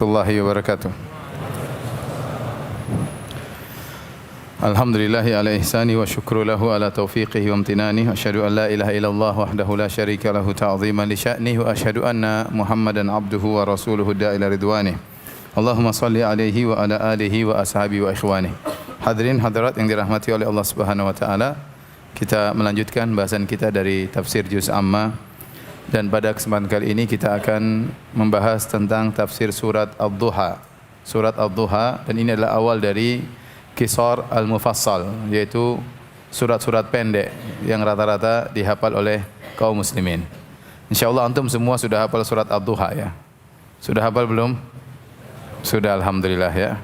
warahmatullahi wabarakatuh. Alhamdulillahi ala ihsani wa syukru lahu ala taufiqihi wa amtinani. Asyhadu an la ilaha illallah wahdahu la syarika lahu ta'ziman li sya'nihi wa asyhadu anna Muhammadan abduhu wa rasuluhu da'ila ridwanih. Allahumma salli alaihi wa ala alihi wa ashabihi wa ikhwanih. Hadirin hadirat yang dirahmati oleh Allah Subhanahu wa taala, kita melanjutkan bahasan kita dari tafsir juz amma. Dan pada kesempatan kali ini kita akan membahas tentang tafsir surat Ad-Duha. Surat Ad-Duha, dan ini adalah awal dari Qisar Al-Mufassal, yaitu surat-surat pendek yang rata-rata dihafal oleh kaum muslimin. InsyaAllah antum semua sudah hafal surat Ad-Duha ya? Sudah hafal belum? Sudah, alhamdulillah ya.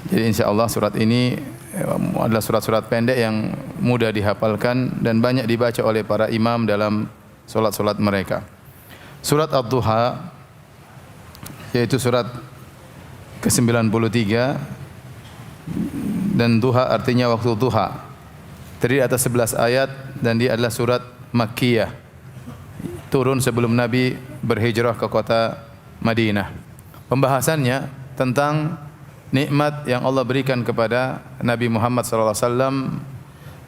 Jadi insyaAllah surat ini adalah surat-surat pendek yang mudah dihafalkan dan banyak dibaca oleh para imam dalam solat-solat mereka. Surat Ad-Duha, yaitu surat ke-93, dan duha artinya waktu duha. Terdiri atas 11 ayat dan dia adalah surat Makkiyah. Turun sebelum Nabi berhijrah ke kota Madinah. Pembahasannya tentang nikmat yang Allah berikan kepada Nabi Muhammad SAW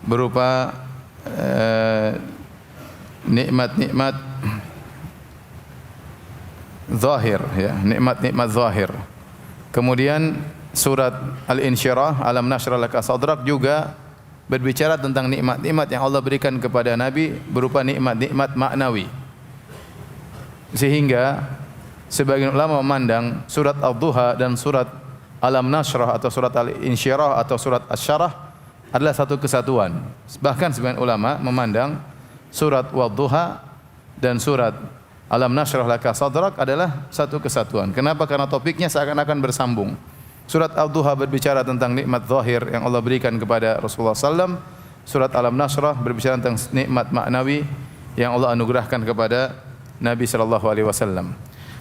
berupa nikmat-nikmat zahir ya, nikmat-nikmat zahir. Kemudian surat Al-Insyirah, Alam Nashrah Laka Sadrak, juga berbicara tentang nikmat-nikmat yang Allah berikan kepada Nabi berupa nikmat-nikmat maknawi. Sehingga sebagian ulama memandang surat Ad-Duha dan surat Alam Nashrah atau surat Al-Insyirah atau surat Asy-Syarah adalah satu kesatuan. Bahkan sebagian ulama memandang surat Wad-Duha dan surat Alam Nashrah Laka Sadrak adalah satu kesatuan. Kenapa? Karena topiknya seakan-akan bersambung. Surat Ad-Duha berbicara tentang nikmat zahir yang Allah berikan kepada Rasulullah SAW. Surat Alam Nashrah berbicara tentang nikmat maknawi yang Allah anugerahkan kepada Nabi SAW.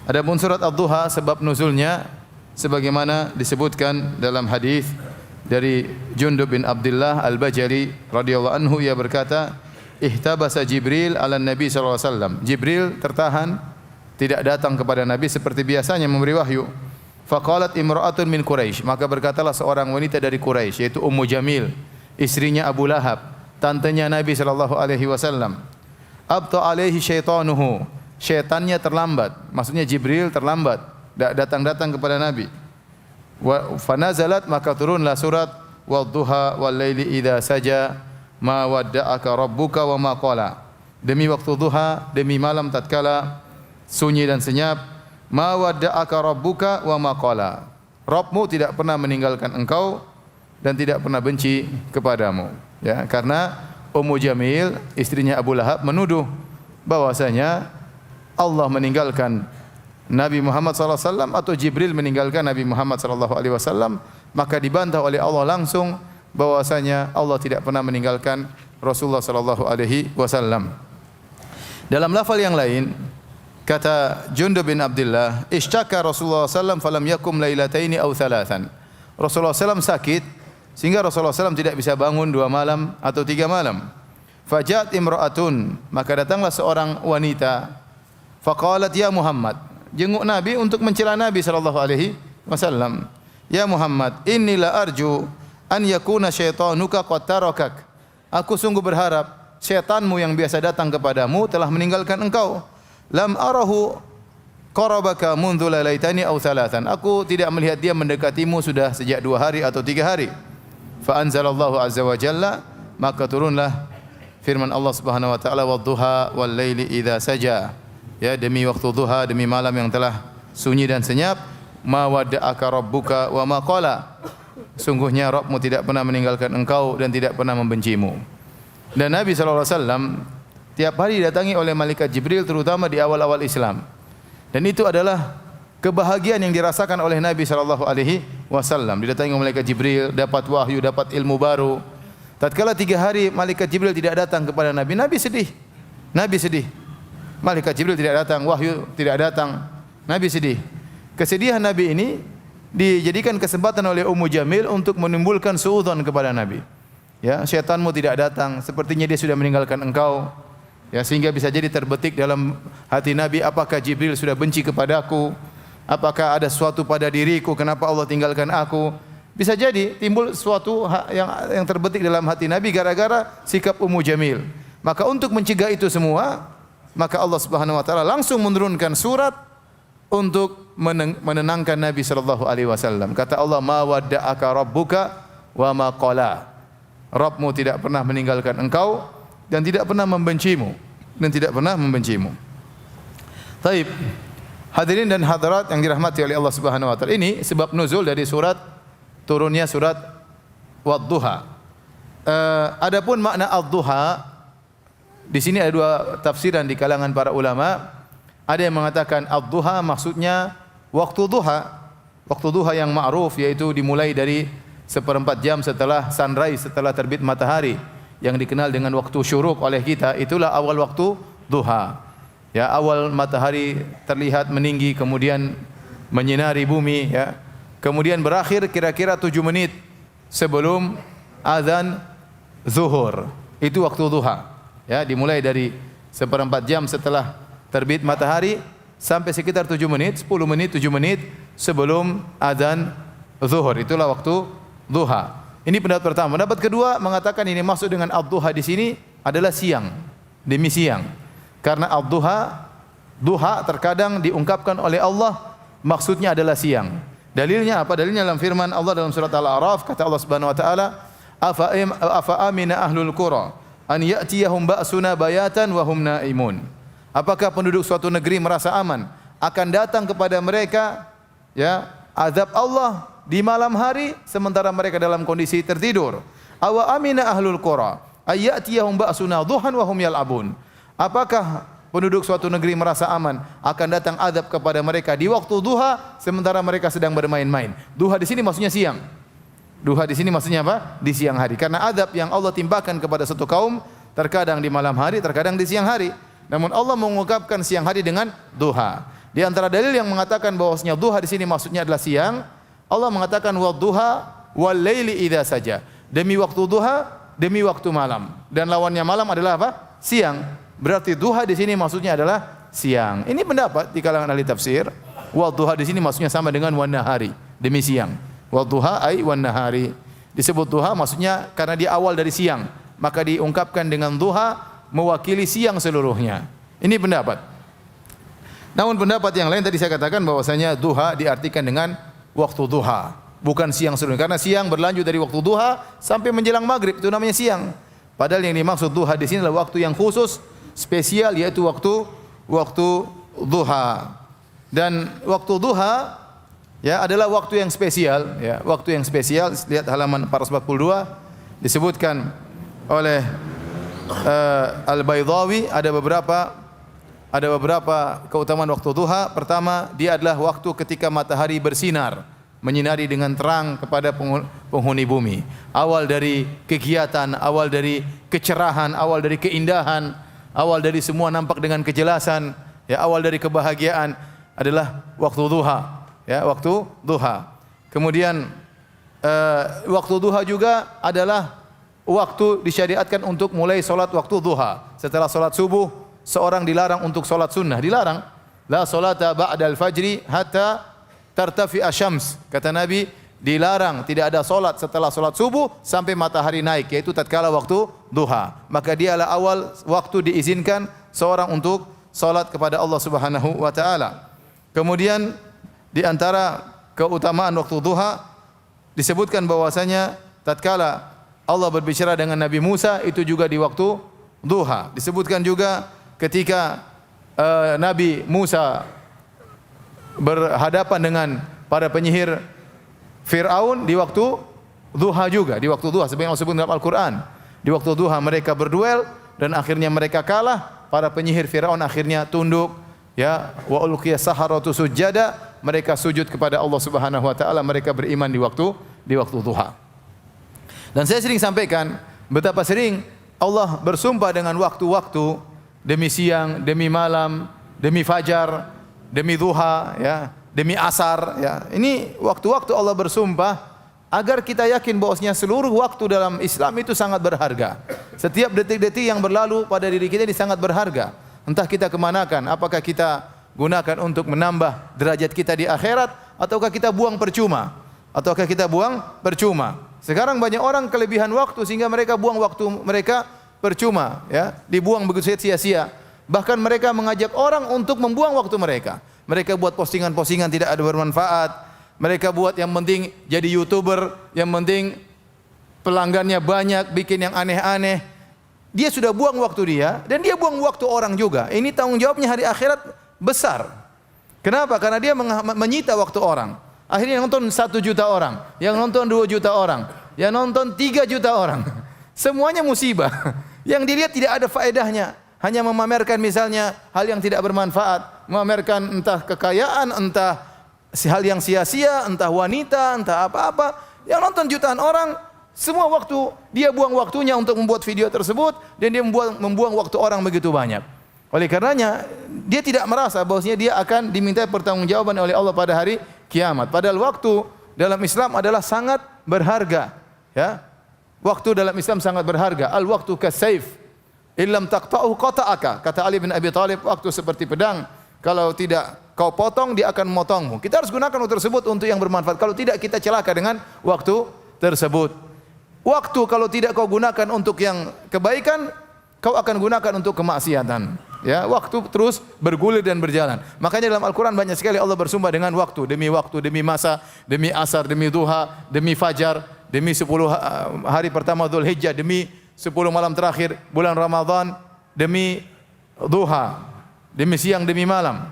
Adapun surat Ad-Duha, sebab nuzulnya sebagaimana disebutkan dalam hadis dari Jundub bin Abdullah Al-Bajali radhiyallahu anhu, ia berkata, ihtabasa Jibril ala Nabi sallallahu alaihi wasallam. Jibril tertahan tidak datang kepada Nabi seperti biasanya memberi wahyu. Faqalat imra'atun min Quraisy, maka berkatalah seorang wanita dari Quraisy, yaitu Ummu Jamil, istrinya Abu Lahab, tantenya Nabi sallallahu alaihi wasallam. Abta alaihi syaitanuhu, syaitannya terlambat, maksudnya Jibril terlambat datang kepada Nabi. Wa fanazalat, maka turunlah surat Wad-Duha wal laili idza saja ma wadda'aka rabbuka wa ma qala. Demi waktu duha, demi malam tatkala sunyi dan senyap, ma wadda'aka rabbuka wa ma qala. Rabbmu tidak pernah meninggalkan engkau dan tidak pernah benci kepadamu. Ya, karena Ummu Jamil, istrinya Abu Lahab, menuduh bahwasanya Allah meninggalkan Nabi Muhammad SAW atau Jibril meninggalkan Nabi Muhammad SAW, maka dibantah oleh Allah langsung bahwasanya Allah tidak pernah meninggalkan Rasulullah SAW. Dalam lafal yang lain, kata Jundub bin Abdullah, ishtaka Rasulullah SAW falam yakum lailataini aw thalathan. Rasulullah SAW sakit sehingga Rasulullah SAW tidak bisa bangun 2 malam atau 3 malam. Fajat imra'atun, maka datanglah seorang wanita. Faqalat ya Muhammad, jenguk Nabi untuk mencela Nabi SAW. Ya Muhammad, inni la arju an yakuna syaitanuka qad tarakak. Aku sungguh berharap syaitanmu yang biasa datang kepadamu telah meninggalkan engkau. Lam arahu qarabaka mundhu lailaitani aw thalathan. Aku tidak melihat dia mendekatimu sudah sejak 2 hari atau 3 hari. Fa anzalallahu azza wa jalla, maka turunlah firman Allah Subhanahu wa taala, wad-duha wal laili idza saja. Ya, demi waktu duha, demi malam yang telah sunyi dan senyap, ma wadda'aka rabbuka wa ma qala. Sungguhnya Rabbmu tidak pernah meninggalkan engkau dan tidak pernah membencimu. Dan Nabi SAW tiap hari didatangi oleh malaikat Jibril, terutama di awal-awal Islam. Dan itu adalah kebahagiaan yang dirasakan oleh Nabi SAW. Didatangi oleh malaikat Jibril, dapat wahyu, dapat ilmu baru. Tatkala 3 hari malaikat Jibril tidak datang kepada Nabi, Nabi sedih. Nabi sedih. Malaikat Jibril tidak datang, wahyu tidak datang, Nabi sedih. Kesedihan Nabi ini dijadikan kesempatan oleh Ummu Jamil untuk menimbulkan suudzon kepada Nabi. Ya, syaitanmu tidak datang, sepertinya dia sudah meninggalkan engkau. Ya, sehingga bisa jadi terbetik dalam hati Nabi, apakah Jibril sudah benci kepadaku Apakah ada sesuatu pada diriku, kenapa Allah tinggalkan aku? Bisa jadi timbul sesuatu yang terbetik dalam hati Nabi gara-gara sikap Ummu Jamil. Maka untuk mencegah itu semua, maka Allah Subhanahu wa taala langsung menurunkan surat untuk menenangkan Nabi sallallahu alaihi wasallam. Kata Allah, "Ma wadda'aka rabbuka wa ma qala." Rabbmu tidak pernah meninggalkan engkau dan tidak pernah membencimu. Taib. Hadirin dan hadirat yang dirahmati oleh Allah Subhanahu wa taala, ini sebab nuzul dari turunnya surat Wad-Duha. Adapun makna Ad-Duha, di sini ada dua tafsiran di kalangan para ulama. Ada yang mengatakan Ad-Duha maksudnya waktu duha. Waktu duha yang ma'ruf, yaitu dimulai dari seperempat jam setelah sunrise, setelah terbit matahari, yang dikenal dengan waktu syuruk oleh kita. Itulah awal waktu duha. Ya, awal matahari terlihat meninggi, kemudian menyinari bumi, ya. Kemudian berakhir kira-kira 7 menit sebelum azan zuhur. Itu waktu duha. Ya, dimulai dari seperempat jam setelah terbit matahari sampai sekitar 7 menit, 10 menit, 7 menit sebelum azan zuhur. Itulah waktu duha. Ini pendapat pertama. Pendapat kedua mengatakan ini maksud dengan ad-duha di sini adalah siang, demi siang. Karena ad-duha, duha terkadang diungkapkan oleh Allah maksudnya adalah siang. Dalilnya apa? Dalilnya dalam firman Allah dalam surat Al-A'raf, kata Allah Subhanahu wa taala, "Afa amina ahlul qura an ya'tiyahum ba'suna bayatan wa hum naimun." Apakah penduduk suatu negeri merasa aman akan datang kepada mereka, ya, azab Allah di malam hari sementara mereka dalam kondisi tertidur? Awa amina ahlul qura ay ya'tiyahum ba'suna duhan wa hum yal'abun. Apakah penduduk suatu negeri merasa aman akan datang azab kepada mereka di waktu duha sementara mereka sedang bermain-main? Duha di sini maksudnya siang. Duha di sini maksudnya apa? Di siang hari. Karena azab yang Allah timpakan kepada satu kaum terkadang di malam hari, terkadang di siang hari. Namun Allah mengungkapkan siang hari dengan duha. Di antara dalil yang mengatakan bahwasanya duha di sini maksudnya adalah siang, Allah mengatakan wad-duha wal laili idza saja. Demi waktu duha, demi waktu malam. Dan lawannya malam adalah apa? Siang. Berarti duha di sini maksudnya adalah siang. Ini pendapat di kalangan ahli tafsir. Wad-duha di sini maksudnya sama dengan wan nahari, demi siang. Wad-duha ai wan nahari. Disebut duha maksudnya karena dia awal dari siang, maka diungkapkan dengan duha mewakili siang seluruhnya. Ini pendapat. Namun pendapat yang lain tadi saya katakan bahwasanya duha diartikan dengan waktu duha, bukan siang seluruhnya. Karena siang berlanjut dari waktu duha sampai menjelang maghrib, itu namanya siang. Padahal yang dimaksud duha di sini adalah waktu yang khusus, spesial, yaitu waktu duha. Dan waktu duha, ya, adalah waktu yang spesial, ya, waktu yang spesial. Lihat halaman 442 disebutkan oleh Al-Baydhawi ada beberapa keutamaan waktu duha. Pertama, dia adalah waktu ketika matahari bersinar, menyinari dengan terang kepada penghuni bumi. Awal dari kegiatan, awal dari kecerahan, awal dari keindahan, awal dari semua nampak dengan kejelasan, ya, awal dari kebahagiaan adalah waktu duha, ya, waktu duha. Kemudian waktu duha juga adalah waktu disyariatkan untuk mulai solat waktu duha. Setelah solat subuh, seorang dilarang untuk solat sunnah, dilarang. La solata ba'dal fajri hatta tartafi asyams. Kata Nabi, dilarang, tidak ada solat setelah solat subuh sampai matahari naik, yaitu tatkala waktu duha. Maka dialah awal waktu diizinkan seorang untuk solat kepada Allah Subhanahu wa taala. Kemudian di antara keutamaan waktu duha disebutkan bahwasanya tatkala Allah berbicara dengan Nabi Musa itu juga di waktu duha. Disebutkan juga ketika Nabi Musa berhadapan dengan para penyihir Fir'aun di waktu duha juga, di waktu duha sebagaimana Allah sebut dalam Al-Qur'an. Di waktu duha mereka berduel dan akhirnya mereka kalah. Para penyihir Fir'aun akhirnya tunduk, ya, wa ulqiya saharatu sujada, mereka sujud kepada Allah Subhanahu wa taala, mereka beriman di waktu duha. Dan saya sering sampaikan betapa sering Allah bersumpah dengan waktu-waktu, demi siang, demi malam, demi fajar, demi duha, ya, demi asar, ya. Ini waktu-waktu Allah bersumpah agar kita yakin bahwasanya seluruh waktu dalam Islam itu sangat berharga. Setiap detik-detik yang berlalu pada diri kita ini sangat berharga. Entah kita kemanakan, apakah kita gunakan untuk menambah derajat kita di akhirat, ataukah kita buang percuma? Ataukah kita buang percuma? Sekarang banyak orang kelebihan waktu sehingga mereka buang waktu mereka percuma, ya, dibuang begitu sia-sia. Bahkan mereka mengajak orang untuk membuang waktu mereka. Mereka buat postingan-postingan tidak ada bermanfaat. Mereka buat yang penting jadi YouTuber, yang penting pelanggannya banyak, bikin yang aneh-aneh. Dia sudah buang waktu dia dan dia buang waktu orang juga. Ini tanggung jawabnya hari akhirat besar. Kenapa? Karena dia menyita waktu orang. Akhirnya yang nonton 1 juta orang, yang nonton 2 juta orang, yang nonton 3 juta orang. Semuanya musibah. Yang dilihat tidak ada faedahnya. Hanya memamerkan misalnya hal yang tidak bermanfaat, memamerkan entah kekayaan, entah hal yang sia-sia, entah wanita, entah apa-apa. Yang nonton jutaan orang, semua waktu dia buang waktunya untuk membuat video tersebut dan dia membuang waktu orang begitu banyak. Oleh karenanya dia tidak merasa bahwasanya dia akan diminta pertanggungjawaban oleh Allah pada hari kiamat. Padahal waktu dalam Islam adalah sangat berharga, ya. Waktu dalam Islam sangat berharga. Al waktu kasayf. Illam taqta'u qata'aka. Kata Ali bin Abi Thalib, waktu seperti pedang, kalau tidak kau potong dia akan memotongmu. Kita harus gunakan waktu tersebut untuk yang bermanfaat. Kalau tidak kita celaka dengan waktu tersebut. Waktu kalau tidak kau gunakan untuk yang kebaikan, kau akan gunakan untuk kemaksiatan. Ya, waktu terus bergulir dan berjalan. Makanya dalam Al-Qur'an banyak sekali Allah bersumpah dengan waktu, demi masa, demi asar, demi duha, demi fajar, demi 10 hari pertama Dzulhijjah, demi 10 malam terakhir bulan Ramadan, demi duha, demi siang, demi malam.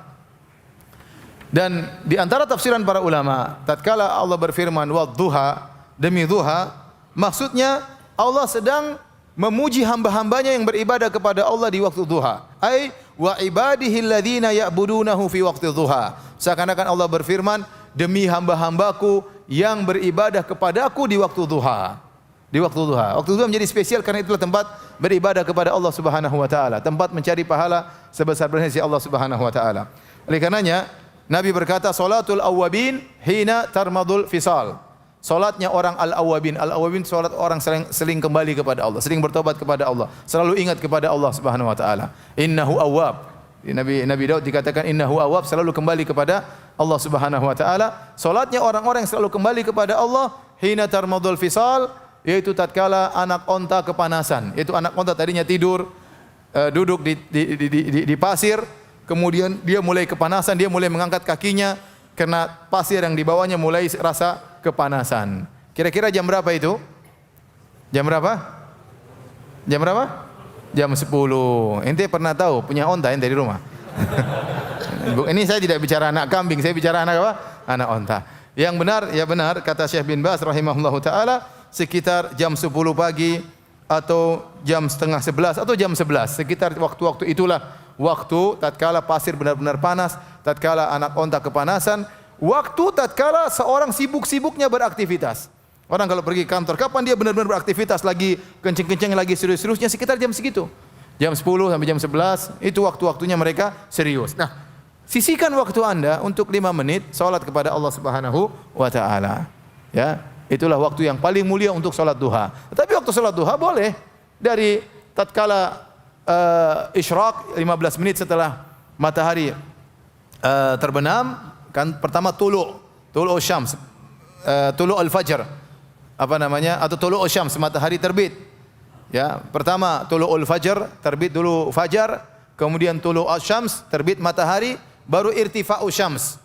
Dan di antara tafsiran para ulama, tatkala Allah berfirman wadduha, demi duha, maksudnya Allah sedang memuji hamba-hambanya yang beribadah kepada Allah di waktu duha. Ai wa ibadihi alladzina ya'budunahu fi waqti duha. Seakan-akan Allah berfirman, demi hamba-hambaku yang beribadah kepadaku di waktu duha. Di waktu duha. Waktu duha menjadi spesial karena itulah tempat beribadah kepada Allah Subhanahu wa taala, tempat mencari pahala sebesar-besarnya si Allah Subhanahu wa taala. Oleh karenanya Nabi berkata, salatul awwabin hina tarmadul fisal. Salatnya orang al-awwabin. Al-awwabin salat orang seling kembali kepada Allah, sering bertobat kepada Allah, selalu ingat kepada Allah Subhanahu wa taala. Innahu awwab. Nabi Daud dikatakan innahu awwab, selalu kembali kepada Allah Subhanahu wa taala. Salatnya orang-orang yang selalu kembali kepada Allah hina tarmadul fisal, yaitu tatkala anak onta kepanasan. Yaitu anak onta tadinya tidur, duduk di pasir, kemudian dia mulai kepanasan, dia mulai mengangkat kakinya karena pasir yang dibawanya mulai rasa kepanasan. Kira-kira jam berapa itu? Jam berapa? Jam berapa? Jam 10. Ente pernah tahu punya onta ente di rumah? Ini saya tidak bicara anak kambing, saya bicara anak apa? Anak onta. Yang benar, ya benar kata Syekh bin Baz rahimahullahu taala, sekitar jam 10 pagi atau jam setengah 11 atau jam 11, sekitar waktu-waktu itulah waktu tatkala pasir benar-benar panas, tatkala anak onta kepanasan, waktu tatkala seorang sibuk-sibuknya beraktivitas. Orang kalau pergi kantor, kapan dia benar-benar beraktivitas lagi kenceng-kenceng, lagi serius-seriusnya, sekitar jam segitu. Jam 10 sampai jam 11 itu waktu-waktunya mereka serius. Nah, sisihkan waktu Anda untuk 5 menit salat kepada Allah Subhanahu wa taala. Ya, itulah waktu yang paling mulia untuk salat duha. Tapi waktu salat duha boleh dari tatkala isyraq 15 menit setelah matahari terbenam, kan pertama tulu syams, tulu al-fajr, apa namanya, atau tulu syams, matahari terbit. Ya, pertama tulu al-fajr, terbit dulu fajar, kemudian tulu syams, terbit matahari, baru irtifa'u syams,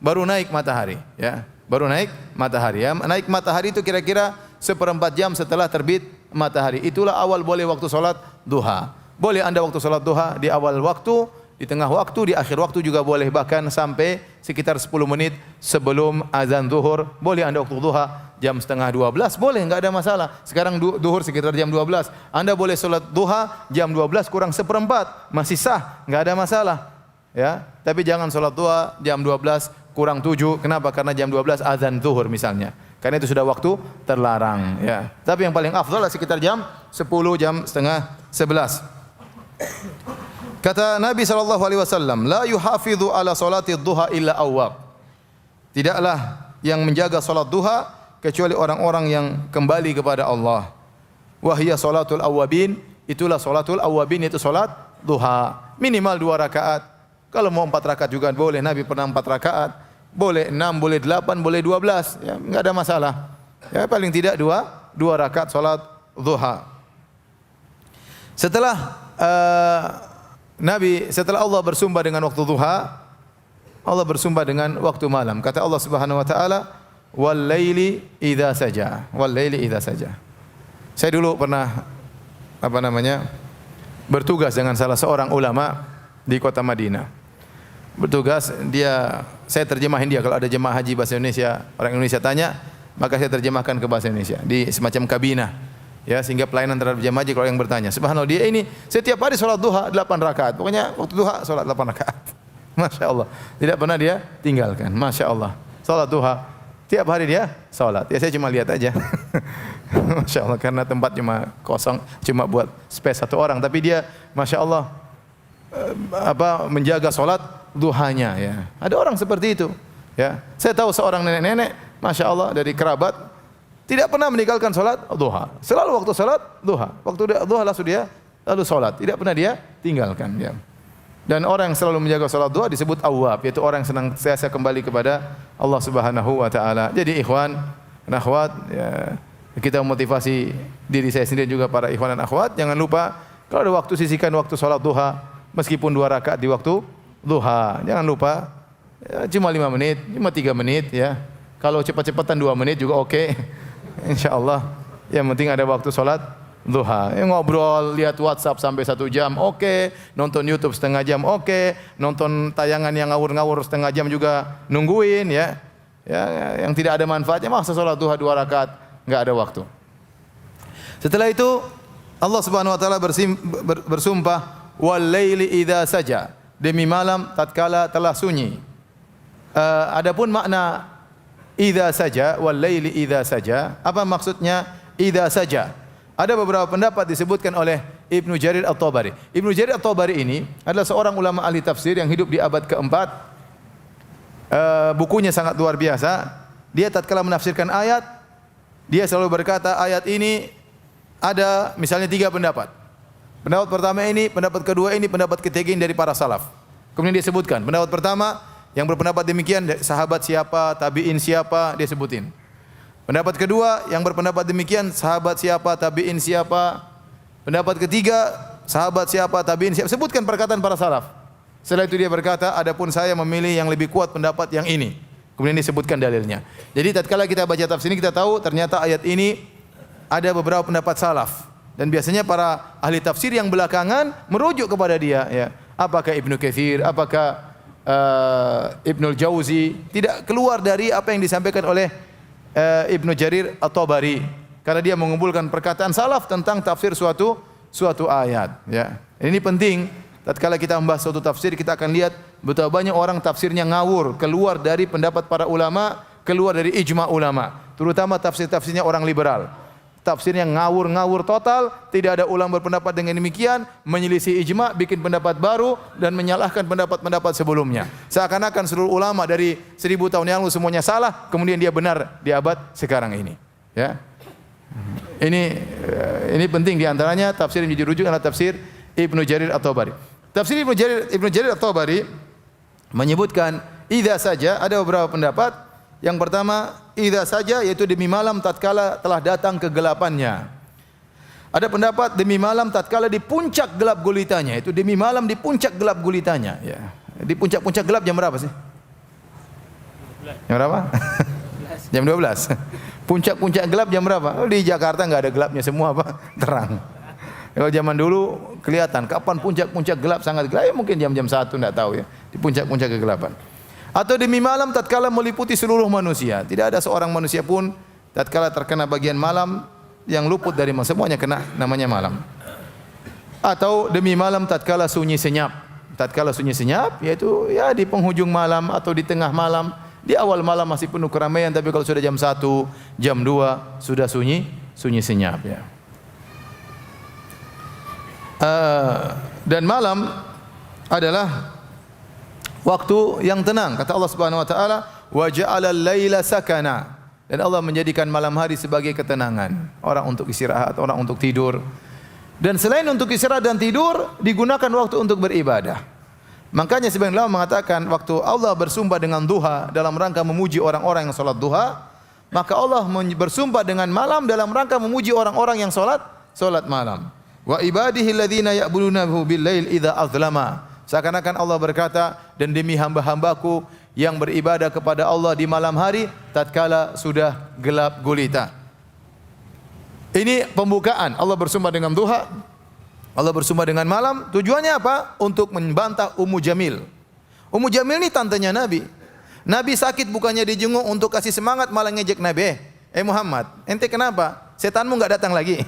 baru naik matahari, ya. Baru naik matahari. Ya. Naik matahari itu kira-kira 1/4 jam setelah terbit matahari. Itulah awal boleh waktu salat duha. Boleh Anda waktu salat duha di awal waktu, di tengah waktu, di akhir waktu juga boleh, bahkan sampai sekitar 10 menit sebelum azan zuhur. Boleh Anda waktu duha jam setengah 12, boleh, enggak ada masalah. Sekarang zuhur sekitar jam 12. Anda boleh salat duha jam 12 kurang 1/4, masih sah, enggak ada masalah. Ya, tapi jangan salat duha jam 12 kurang 7. Kenapa? Karena jam 12 azan zuhur misalnya. Karena itu sudah waktu terlarang, ya. Tapi yang paling afdal sekitar jam 10, jam setengah 11. Kata Nabi SAW, la yuhafidhu ala salati duha illa awwab. Tidaklah yang menjaga salat duha kecuali orang-orang yang kembali kepada Allah. Wahiyya salatul awwabin, itulah salatul awwabin, itu salat duha. Minimal 2 rakaat, Kalau mau 4 rakaat juga boleh. Nabi pernah 4 rakaat. Boleh 6, boleh 8, boleh 12. Ya, enggak ada masalah. Ya, paling tidak 2 rakaat salat duha. Setelah setelah Allah bersumpah dengan waktu duha, Allah bersumpah dengan waktu malam. Kata Allah Subhanahu wa taala, "Wal laili idza saja." Wal laili idza saja. Saya dulu pernah bertugas dengan salah seorang ulama di kota Madinah. Bertugas saya terjemahin dia kalau ada jemaah haji bahasa Indonesia, orang Indonesia tanya, maka saya terjemahkan ke bahasa Indonesia di semacam kabinah. Ya, sehingga pelayanan terhadap jemaah haji kalau yang bertanya. Subhanallah, dia ini setiap hari salat duha 8 rakaat. Pokoknya waktu duha salat 8 rakaat. Masya Allah. Tidak pernah dia tinggalkan. Masya Allah. Salat duha. Tiap hari dia salat. Ya saya cuma lihat aja. Masya Allah, karena tempat cuma kosong, cuma buat space 1 orang. Tapi dia, Masya Allah, menjaga salat duhanya. Ya. Ada orang seperti itu. Ya. Saya tahu seorang nenek-nenek, Masya Allah, dari kerabat, tidak pernah meninggalkan salat duha. Selalu waktu salat duha. Waktu duha langsung dia lalu salat. Tidak pernah dia tinggalkan. Ya. Dan orang yang selalu menjaga salat duha disebut awwab, yaitu orang yang senantiasa kembali kepada Allah Subhanahu wa taala. Jadi ikhwan dan akhwat, ya, kita memotivasi diri saya sendiri juga para ikhwan dan akhwat, jangan lupa kalau ada waktu sisihkan waktu salat duha meskipun 2 rakaat di waktu duha. Jangan lupa ya, cuma 5 menit, cuma 3 menit ya. Kalau cepat-cepatan 2 menit juga oke. Insyaallah. Yang penting ada waktu salat duha. Ngobrol, lihat WhatsApp sampai 1 jam, oke. Nonton YouTube setengah jam, oke. Nonton tayangan yang ngawur-ngawur setengah jam juga nungguin ya. Ya, yang tidak ada manfaatnya, masa salat duha 2 rakaat enggak ada waktu. Setelah itu Allah Subhanahu wa taala bersumpah, wal laili idza saja, demi malam tatkala telah sunyi. Adapun makna idza saja, wal laili idza saja, apa maksudnya idza saja? Ada beberapa pendapat disebutkan oleh Ibnu Jarir At-Tabari. Ibnu Jarir At-Tabari ini adalah seorang ulama ahli tafsir yang hidup di abad keempat. Bukunya sangat luar biasa. Dia tatkala menafsirkan ayat, dia selalu berkata ayat ini ada misalnya 3 pendapat. Pendapat pertama ini, pendapat kedua ini, pendapat ketiga ini dari para salaf. Kemudian dia sebutkan pendapat pertama yang berpendapat demikian sahabat siapa, tabi'in siapa, dia sebutin. Pendapat kedua yang berpendapat demikian sahabat siapa, tabi'in siapa. Pendapat ketiga sahabat siapa, tabi'in siapa. Sebutkan perkataan para salaf. Setelah itu dia berkata, adapun saya memilih yang lebih kuat pendapat yang ini. Kemudian disebutkan dalilnya. Jadi tatkala kita baca tafsir ini kita tahu ternyata ayat ini ada beberapa pendapat salaf. Dan biasanya para ahli tafsir yang belakangan merujuk kepada dia. Ya. Apakah Ibnu Katsir, apakah Ibnul Jauzi, tidak keluar dari apa yang disampaikan oleh Ibnu Jarir At-Tabari. Karena dia mengumpulkan perkataan salaf tentang tafsir suatu ayat. Ya. Ini penting. Tatkala kita membahas suatu tafsir, kita akan lihat betapa banyak orang tafsirnya ngawur, keluar dari pendapat para ulama, keluar dari ijma ulama. Terutama tafsir-tafsirnya orang liberal. Tafsirnya ngawur-ngawur total, tidak ada ulama berpendapat dengan demikian, menyelisih ijma, bikin pendapat baru dan menyalahkan pendapat-pendapat sebelumnya. Seakan-akan seluruh ulama dari 1000 tahun yang lalu semuanya salah, kemudian dia benar di abad sekarang ini. Ya. Ini penting di antaranya tafsir yang dirujuk adalah tafsir Ibnu Jarir At-Tabari. Tafsir Ibnu Jarir At-Tabari menyebutkan idza saja, ada beberapa pendapat. Yang pertama, idza saja yaitu demi malam tatkala telah datang kegelapannya. Ada pendapat demi malam tatkala di puncak gelap gulitanya, itu demi malam di puncak gelap gulitanya, ya. Di puncak-puncak gelap jam berapa sih? Jam berapa? Jam 12. Puncak-puncak gelap jam berapa? Oh, di Jakarta enggak ada gelapnya, semua apa? Terang. Kalau zaman dulu kelihatan kapan puncak-puncak gelap sangat gelap, ya mungkin jam-jam 1 enggak tahu ya, di puncak-puncak kegelapan. Atau demi malam tatkala meliputi seluruh manusia. Tidak ada seorang manusia pun tatkala terkena bagian malam yang luput dari malam, semuanya kena namanya malam. Atau demi malam tatkala sunyi senyap. Tatkala sunyi senyap yaitu ya di penghujung malam atau di tengah malam. Di awal malam masih penuh keramaian, tapi kalau sudah jam 1, jam 2 sudah sunyi senyap ya. Dan malam adalah waktu yang tenang. Kata Allah Subhanahu wa taala, "Wa ja'alal laila sakana." Dan Allah menjadikan malam hari sebagai ketenangan. Orang untuk istirahat, orang untuk tidur. Dan selain untuk istirahat dan tidur, digunakan waktu untuk beribadah. Makanya sebagian ulama mengatakan waktu Allah bersumpah dengan duha dalam rangka memuji orang-orang yang salat duha, maka Allah bersumpah dengan malam dalam rangka memuji orang-orang yang salat malam. Wa ibadihi alladzina ya'budunahu bil-lail idza azlama. Seakan-akan Allah berkata, dan demi hamba-hambaku yang beribadah kepada Allah di malam hari tatkala sudah gelap gulita. Ini pembukaan. Allah bersumpah dengan duha, Allah bersumpah dengan malam. Tujuannya apa? Untuk membantah Ummu Jamil. Ummu Jamil ini tantenya Nabi. Nabi sakit bukannya dijenguk untuk kasih semangat, malah ngejek Nabi. Muhammad, ente kenapa? Setanmu enggak datang lagi?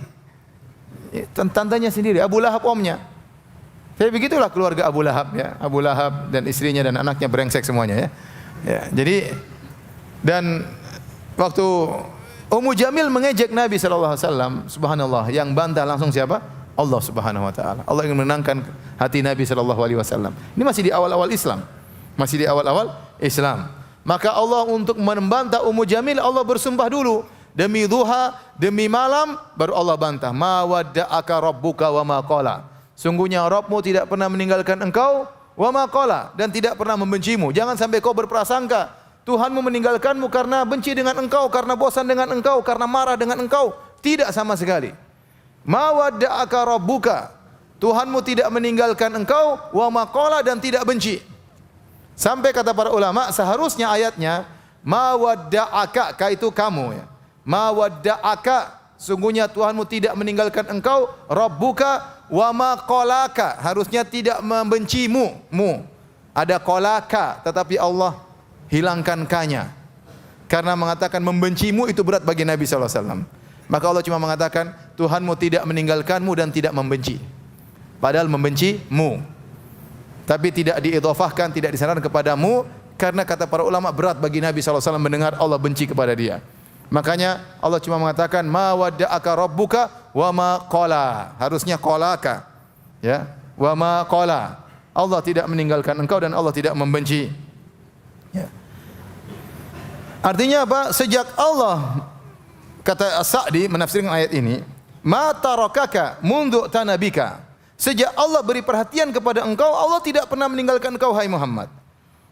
Tantenya sendiri, Abu Lahab omnya. Jadi begitulah keluarga Abu Lahab ya. Abu Lahab dan istrinya dan anaknya brengsek semuanya ya. Ya, jadi dan waktu Ummu Jamil mengejek Nabi sallallahu alaihi wasallam, subhanallah, yang bantah langsung siapa? Allah Subhanahu wa taala. Allah ingin menenangkan hati Nabi sallallahu alaihi wasallam. Ini masih di awal-awal Islam. Masih di awal-awal Islam. Maka Allah untuk membantah Ummu Jamil, Allah bersumpah dulu. Demi duha, demi malam, baru Allah bantah. Ma wadda'aka rabbuka wa ma qala. Sungguhnya Rabbmu tidak pernah meninggalkan engkau, wa ma qala, dan tidak pernah membencimu. Jangan sampai kau berprasangka Tuhanmu meninggalkanmu karena benci dengan engkau, karena bosan dengan engkau, karena marah dengan engkau. Tidak sama sekali. Ma wadda'aka rabbuka. Tuhanmu tidak meninggalkan engkau, wa ma qala, dan tidak benci. Sampai kata para ulama, seharusnya ayatnya ma wadda'aka, ka itu kamu ya. Ma wadda'aka, sungguhnya Tuhanmu tidak meninggalkan engkau, rabbuka wa ma qalaka, harusnya tidak membencimu. Ada qalaka, tetapi Allah hilangkan kanya. Karena mengatakan membencimu itu berat bagi Nabi sallallahu alaihi wasallam. Maka Allah cuma mengatakan Tuhanmu tidak meninggalkanmu dan tidak membenci. Padahal membencimu. Tapi tidak diidhafahkan, tidak disandarkan kepadamu, karena kata para ulama berat bagi Nabi sallallahu alaihi wasallam mendengar Allah benci kepada dia. Makanya Allah cuma mengatakan ma wadda'aka rabbuka wa ma qala. Harusnya qalaka. Ya, wa ma qala. Allah tidak meninggalkan engkau dan Allah tidak membenci. Ya. Artinya apa? Sejak Allah, kata As-Sa'di menafsirkan ayat ini, ma tarakaka mundu tanabika. Sejak Allah beri perhatian kepada engkau, Allah tidak pernah meninggalkan engkau hai Muhammad.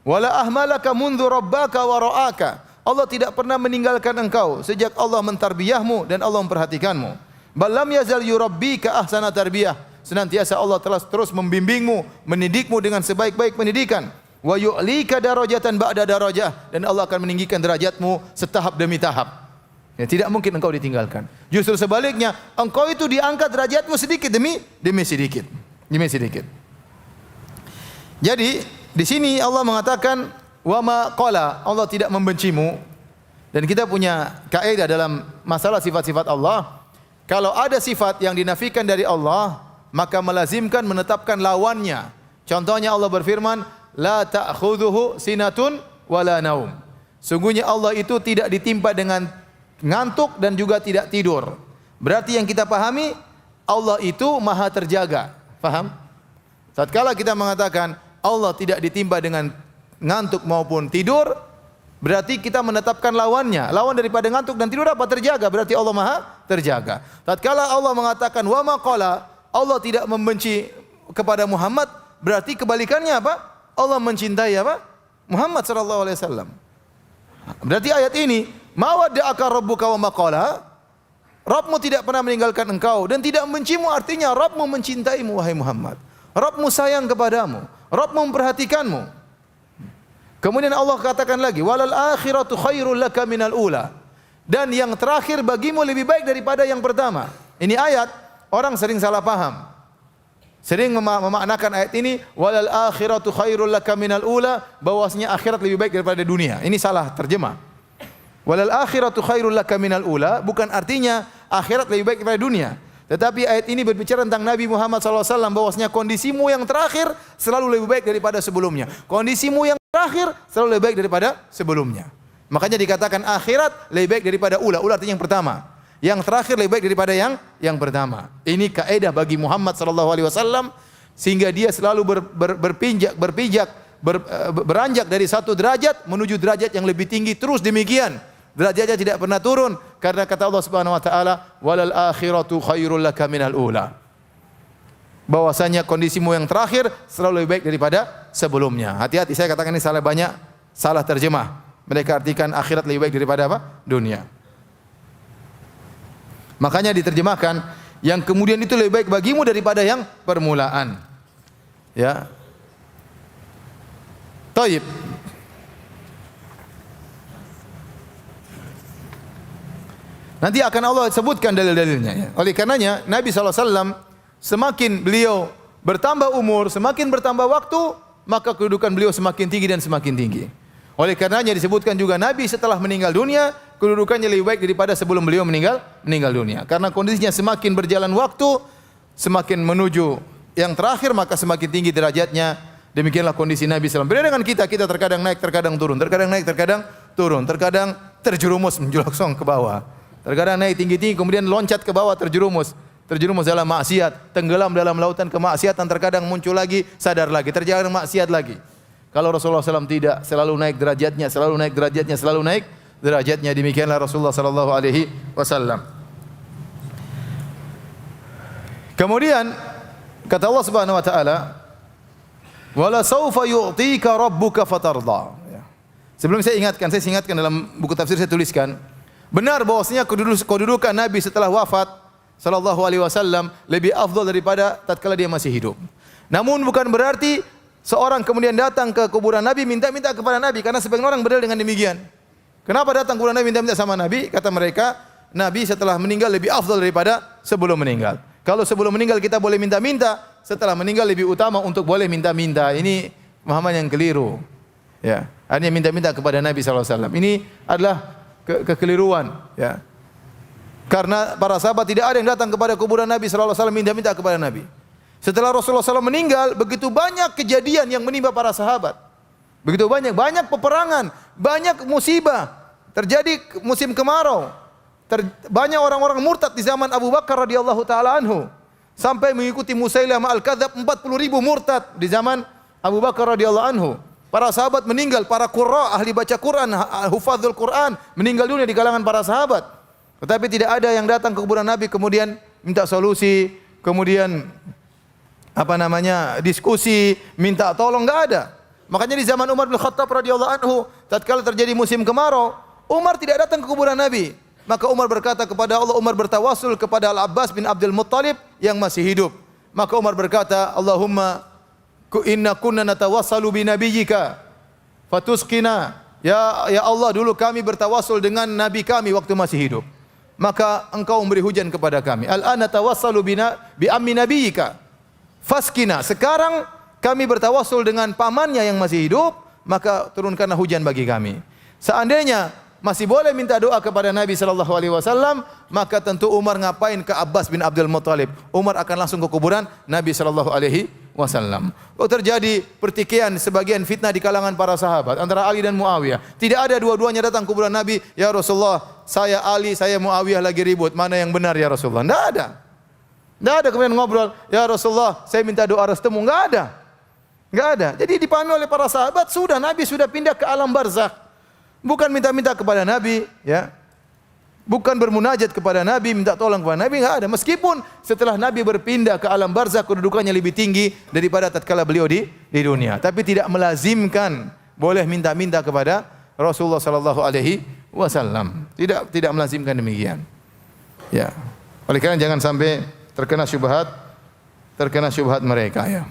Wala ahmalaka mundu rabbaka wa ra'aka. Allah tidak pernah meninggalkan engkau sejak Allah mentarbiyahmu dan Allah memperhatikanmu. Balam yazal yurabbika ahsana tarbiyah. Senantiasa Allah telah terus membimbingmu, mendidikmu dengan sebaik-baik pendidikan. Wa yu'lika darajatan ba'da darajah, dan Allah akan meninggikan derajatmu setahap demi tahap. Ya, tidak mungkin engkau ditinggalkan. Justru sebaliknya, engkau itu diangkat derajatmu sedikit demi sedikit. Demi sedikit. Jadi, di sini Allah mengatakan wa ma qala, Allah tidak membencimu. Dan kita punya kaidah dalam masalah sifat-sifat Allah, kalau ada sifat yang dinafikan dari Allah, maka melazimkan menetapkan lawannya. Contohnya Allah berfirman, la ta'khudhuhu sinatun wala naum. Sungguhnya Allah itu tidak ditimpa dengan ngantuk dan juga tidak tidur. Berarti yang kita pahami, Allah itu maha terjaga. Faham? Tatkala kita mengatakan Allah tidak ditimpa dengan ngantuk maupun tidur, berarti kita menetapkan lawannya. Lawan daripada ngantuk dan tidur apa? Terjaga. Berarti Allah maha terjaga. Tatkala Allah mengatakan wa ma qala, Allah tidak membenci kepada Muhammad, berarti kebalikannya apa? Allah mencintai apa? Muhammad sallallahu alaihi wasallam. Berarti ayat ini, ma wadda'aka rabbuka wa ma qala, Rabbmu tidak pernah meninggalkan engkau dan tidak membencimu, artinya Rabbmu mencintaimu wahai Muhammad. Rabbmu sayang kepadamu, Rabbmu memperhatikanmu. Kemudian Allah katakan lagi, walal akhiratu khairul laka minal ula. Dan yang terakhir bagimu lebih baik daripada yang pertama. Ini ayat orang sering salah paham. Sering memaknakan ayat ini walal akhiratu khairul laka minal ula, bahwasanya akhirat lebih baik daripada dunia. Ini salah terjemah. Walal akhiratu khairul laka minal ula bukan artinya akhirat lebih baik daripada dunia. Tetapi ayat ini berbicara tentang Nabi Muhammad SAW, bahwasanya kondisimu yang terakhir selalu lebih baik daripada sebelumnya. Kondisimu yang terakhir selalu lebih baik daripada sebelumnya. Makanya dikatakan akhirat lebih baik daripada ula. Ula artinya yang pertama. Yang terakhir lebih baik daripada yang pertama. Ini kaidah bagi Muhammad SAW, sehingga dia selalu beranjak dari satu derajat menuju derajat yang lebih tinggi, terus demikian. Derajatnya tidak pernah turun, karena kata Allah Subhanahu wa taala, walal akhiratu khairul laka minal ula. bahwasanya kondisimu yang terakhir selalu lebih baik daripada sebelumnya. Hati-hati, saya katakan ini salah terjemah. Mereka artikan akhirat lebih baik daripada apa? Dunia. Makanya diterjemahkan yang kemudian itu lebih baik bagimu daripada yang permulaan. Ya. Taib. Nanti akan Allah sebutkan dalil-dalilnya. Ya. Oleh karenanya Nabi SAW semakin beliau bertambah umur, semakin bertambah waktu, maka kedudukan beliau semakin tinggi dan semakin tinggi. Oleh karenanya disebutkan juga Nabi setelah meninggal dunia, kedudukannya lebih baik daripada sebelum beliau meninggal dunia. Karena kondisinya semakin berjalan waktu, semakin menuju yang terakhir, maka semakin tinggi derajatnya. Demikianlah kondisi Nabi SAW. Beda dengan kita terkadang naik, terkadang turun, terkadang naik, terkadang turun, terkadang terjerumus menjulaksong ke bawah. Terkadang naik tinggi-tinggi, kemudian loncat ke bawah, terjerumus dalam maksiat, tenggelam dalam lautan kemaksiatan, terkadang muncul lagi, sadar lagi, terjadi maksiat lagi. Kalau Rasulullah SAW tidak, selalu naik derajatnya, selalu naik derajatnya, selalu naik derajatnya. Demikianlah Rasulullah SAW. Kemudian kata Allah Subhanahu wa taala, "Wala saufa yu'tika rabbuka fatarda." Sebelum saya ingatkan dalam buku tafsir saya tuliskan, benar bahwasanya kedudukan Nabi setelah wafat sallallahu alaihi wasallam lebih afdal daripada tatkala dia masih hidup. Namun bukan berarti seorang kemudian datang ke kuburan Nabi minta-minta kepada Nabi, karena sebagian orang berdalil dengan demikian. Kenapa datang ke kuburan Nabi minta-minta sama Nabi? Kata mereka, Nabi setelah meninggal lebih afdal daripada sebelum meninggal. Kalau sebelum meninggal kita boleh minta-minta, setelah meninggal lebih utama untuk boleh minta-minta. Ini pemahaman yang keliru. Ya, hanya minta-minta kepada Nabi sallallahu alaihi wasallam. Ini adalah kekeliruan, ya. Karena para sahabat tidak ada yang datang kepada kuburan Nabi sallallahu alaihi wasallam minta-minta kepada Nabi. Setelah Rasulullah SAW meninggal, begitu banyak kejadian yang menimpa para sahabat. Begitu banyak peperangan, banyak musibah. Terjadi musim kemarau. Banyak orang-orang murtad di zaman Abu Bakar radhiyallahu taala anhu. Sampai mengikuti Musailamah al-Kadzab 40.000 murtad di zaman Abu Bakar radhiyallahu anhu. Para sahabat meninggal, para qurra, ahli baca Quran, hufadzul Quran meninggal dunia di kalangan para sahabat. Tetapi tidak ada yang datang ke kuburan Nabi kemudian minta solusi, kemudian diskusi, minta tolong, enggak ada. Makanya di zaman Umar bin Khattab radhiyallahu anhu, tatkala terjadi musim kemarau, Umar tidak datang ke kuburan Nabi. Maka Umar berkata kepada Allah, Umar bertawassul kepada Al-Abbas bin Abdul Muttalib yang masih hidup. Maka Umar berkata, Allahumma inna kunna natawassalu bi nabiyyika fatusqina. Ya Allah, dulu kami bertawassul dengan nabi kami waktu masih hidup. Maka engkau memberi hujan kepada kami. Al-ana tawassalu bi ammi nabiyyika faskina. Sekarang kami bertawassul dengan pamannya yang masih hidup, maka turunkanlah hujan bagi kami. Seandainya masih boleh minta doa kepada Nabi sallallahu alaihi wasallam, maka tentu Umar ngapain ke Abbas bin Abdul Muttalib? Umar akan langsung ke kuburan Nabi sallallahu alaihi wasallam. Terjadi pertikaian, sebagian fitnah di kalangan para sahabat antara Ali dan Muawiyah. Tidak ada dua-duanya datang ke kuburan Nabi, ya Rasulullah, saya Ali, saya Muawiyah lagi ribut, mana yang benar ya Rasulullah? Tidak ada. Tidak ada kemudian ngobrol, ya Rasulullah, saya minta doa restumu. Tidak ada. Tidak ada. Jadi dipahami oleh para sahabat, sudah Nabi sudah pindah ke alam barzakh. Bukan minta-minta kepada Nabi, ya. Bukan bermunajat kepada Nabi, minta tolong kepada Nabi, enggak ada. Meskipun setelah Nabi berpindah ke alam barzakh, kedudukannya lebih tinggi daripada tatkala beliau di dunia. Tapi tidak melazimkan boleh minta-minta kepada Rasulullah sallallahu alaihi wasallam. Tidak melazimkan demikian. Ya. Oleh karena jangan sampai terkena syubhat mereka, ya.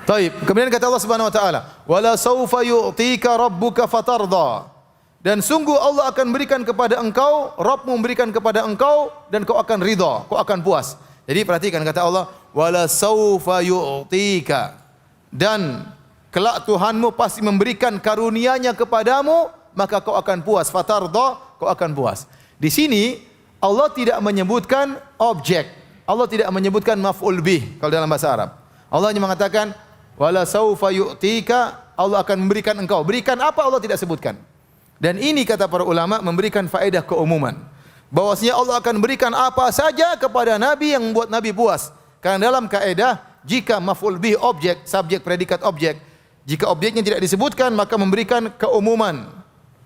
Taib. Kemudian kata Allah Subhanahu wa taala, "Wala saufa yu'tika rabbuka fatarda." Dan sungguh Allah akan berikan kepada engkau, Rabbmu memberikan kepada engkau dan kau akan ridha, kau akan puas. Jadi perhatikan kata Allah, "Wala saufa yu'tika." Dan kelak Tuhanmu pasti memberikan karunia-Nya kepadamu, maka kau akan puas. Fatarda, kau akan puas. Di sini Allah tidak menyebutkan objek. Allah tidak menyebutkan maf'ul bih kalau dalam bahasa Arab. Allah hanya mengatakan wala saufa yu'tika, Allah akan memberikan engkau. Berikan apa Allah tidak sebutkan. Dan ini kata para ulama memberikan faedah keumuman. Bahwasanya Allah akan berikan apa saja kepada Nabi yang membuat Nabi puas. Karena dalam kaidah jika maf'ul bih objek, subjek, predikat objek, jika objeknya tidak disebutkan maka memberikan keumuman.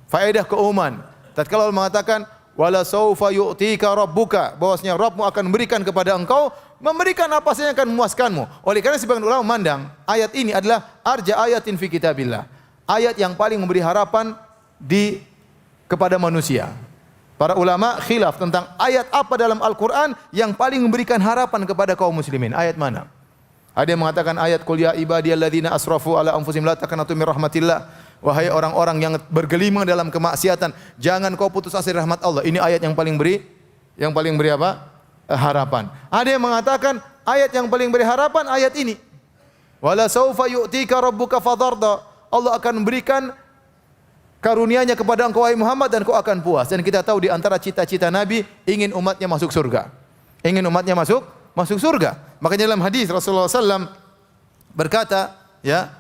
Faedah keumuman. Tatkala Allah mengatakan wala saufa yu'tika rabbuka, bahwasanya Rabbmu akan memberikan kepada engkau, memberikan apa saja yang akan memuaskanmu. Oleh karena sebagian ulama memandang ayat ini adalah arja ayatin fi kitabillah. Ayat yang paling memberi harapan kepada manusia. Para ulama khilaf tentang ayat apa dalam Al-Quran yang paling memberikan harapan kepada kaum muslimin. Ayat mana? Ada yang mengatakan ayat qul ya ibadiyalladzina asrafu ala anfusihim la taqnatu min rahmatillah. Wahai orang-orang yang bergelimang dalam kemaksiatan, jangan kau putus asa dari rahmat Allah. Ini ayat yang paling beri apa? Harapan. Ada yang mengatakan ayat yang paling beri harapan ayat ini. Wala saufa yu'tika rabbuka fadarda. Allah akan memberikan karunia-Nya kepada engkau wahai Muhammad dan kau akan puas. Dan kita tahu di antara cita-cita Nabi ingin umatnya masuk surga. Ingin umatnya masuk surga. Makanya dalam hadis Rasulullah SAW berkata, ya,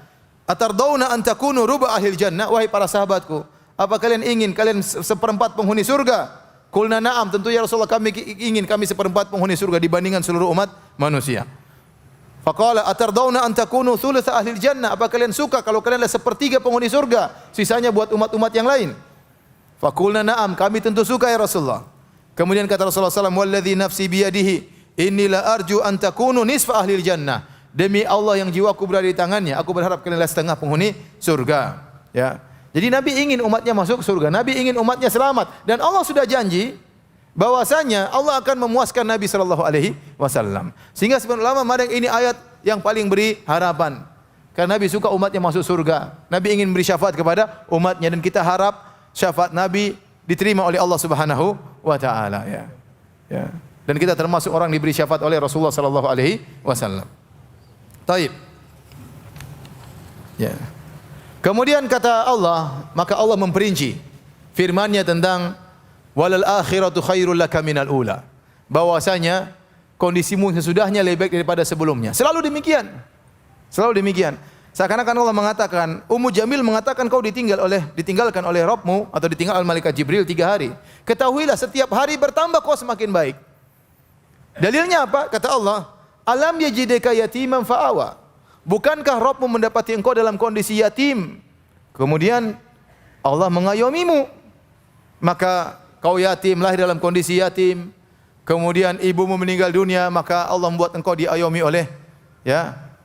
atardawna an takunu ruba ahil jannah, wahai para sahabatku, apa kalian ingin kalian seperempat penghuni surga? Qulna na'am, tentu ya Rasulullah kami ingin kami seperempat penghuni surga dibandingkan seluruh umat manusia. Faqala atardawna an takunu thulutsa ahli jannah, apa kalian suka kalau kalian adalah sepertiga penghuni surga, sisanya buat umat-umat yang lain? Faqulna na'am, kami tentu suka ya Rasulullah. Kemudian kata Rasulullah SAW, walladzi nafsi biyadihi inni la arju an takunu nisfa ahli jannah. Demi Allah yang jiwaku berada di tangannya, aku berharap kalian adalah setengah penghuni surga. Ya. Jadi Nabi ingin umatnya masuk surga, Nabi ingin umatnya selamat, dan Allah sudah janji bahwasanya Allah akan memuaskan Nabi sallallahu alaihi wasallam. Sehingga sebagian ulama memandang ini ayat yang paling beri harapan. Karena Nabi suka umatnya masuk surga. Nabi ingin beri syafaat kepada umatnya dan kita harap syafaat Nabi diterima oleh Allah Subhanahu wa taala, ya. Ya. Dan kita termasuk orang diberi syafaat oleh Rasulullah sallallahu alaihi wasallam. Taib. Ya. Kemudian kata Allah, maka Allah memperinci firman-Nya tentang walal akhiratu khairul laka minal ula. Bahwasanya kondisimu sesudahnya lebih baik daripada sebelumnya. Selalu demikian. Selalu demikian. Seakan-akan Allah mengatakan, Ummu Jamil mengatakan kau ditinggalkan oleh Rabbmu atau ditinggal oleh malaikat Jibril 3 hari. Ketahuilah setiap hari bertambah kau semakin baik. Dalilnya apa? Kata Allah, alam yajidaka yatiman fa'awa. Bukankah Rabbmu mendapati engkau dalam kondisi yatim? Kemudian Allah mengayomimu. Maka kau yatim, lahir dalam kondisi yatim. Kemudian ibumu meninggal dunia, maka Allah membuat engkau diayomi oleh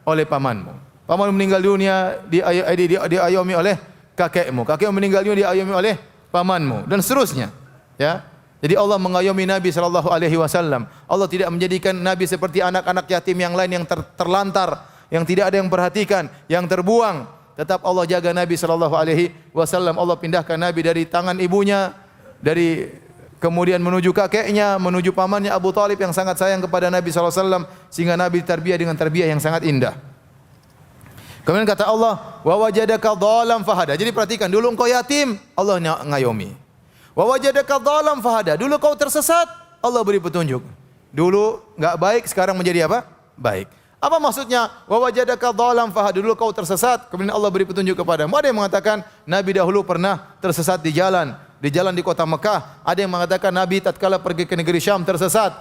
pamanmu. Pamanmu meninggal dunia, diayomi oleh kakekmu. Kakekmu meninggal dunia, diayomi oleh pamanmu, dan seterusnya. Ya. Jadi Allah mengayomi Nabi sallallahu alaihi wasallam. Allah tidak menjadikan Nabi seperti anak-anak yatim yang lain yang terlantar, yang tidak ada yang perhatikan, yang terbuang. Tetap Allah jaga Nabi sallallahu alaihi wasallam. Allah pindahkan Nabi dari tangan ibunya, kemudian menuju kakeknya, menuju pamannya Abu Talib yang sangat sayang kepada Nabi sallallahu alaihi wasallam, sehingga Nabi tarbiyah dengan tarbiyah yang sangat indah. Kemudian kata Allah, wa wajadaka dhalam fahada. Jadi perhatikan, dulu engkau yatim, Allah ngayomi. Wa wajadaka dhalam fahada. Dulu kau tersesat, Allah beri petunjuk. Dulu enggak baik, sekarang menjadi apa? Baik. Apa maksudnya? Wa wajadaka dhalam fahada. Dulu kau tersesat, kemudian Allah beri petunjuk kepadamu. Ada yang mengatakan Nabi dahulu pernah tersesat di jalan di kota Mekah. Ada yang mengatakan Nabi tatkala pergi ke negeri Syam tersesat,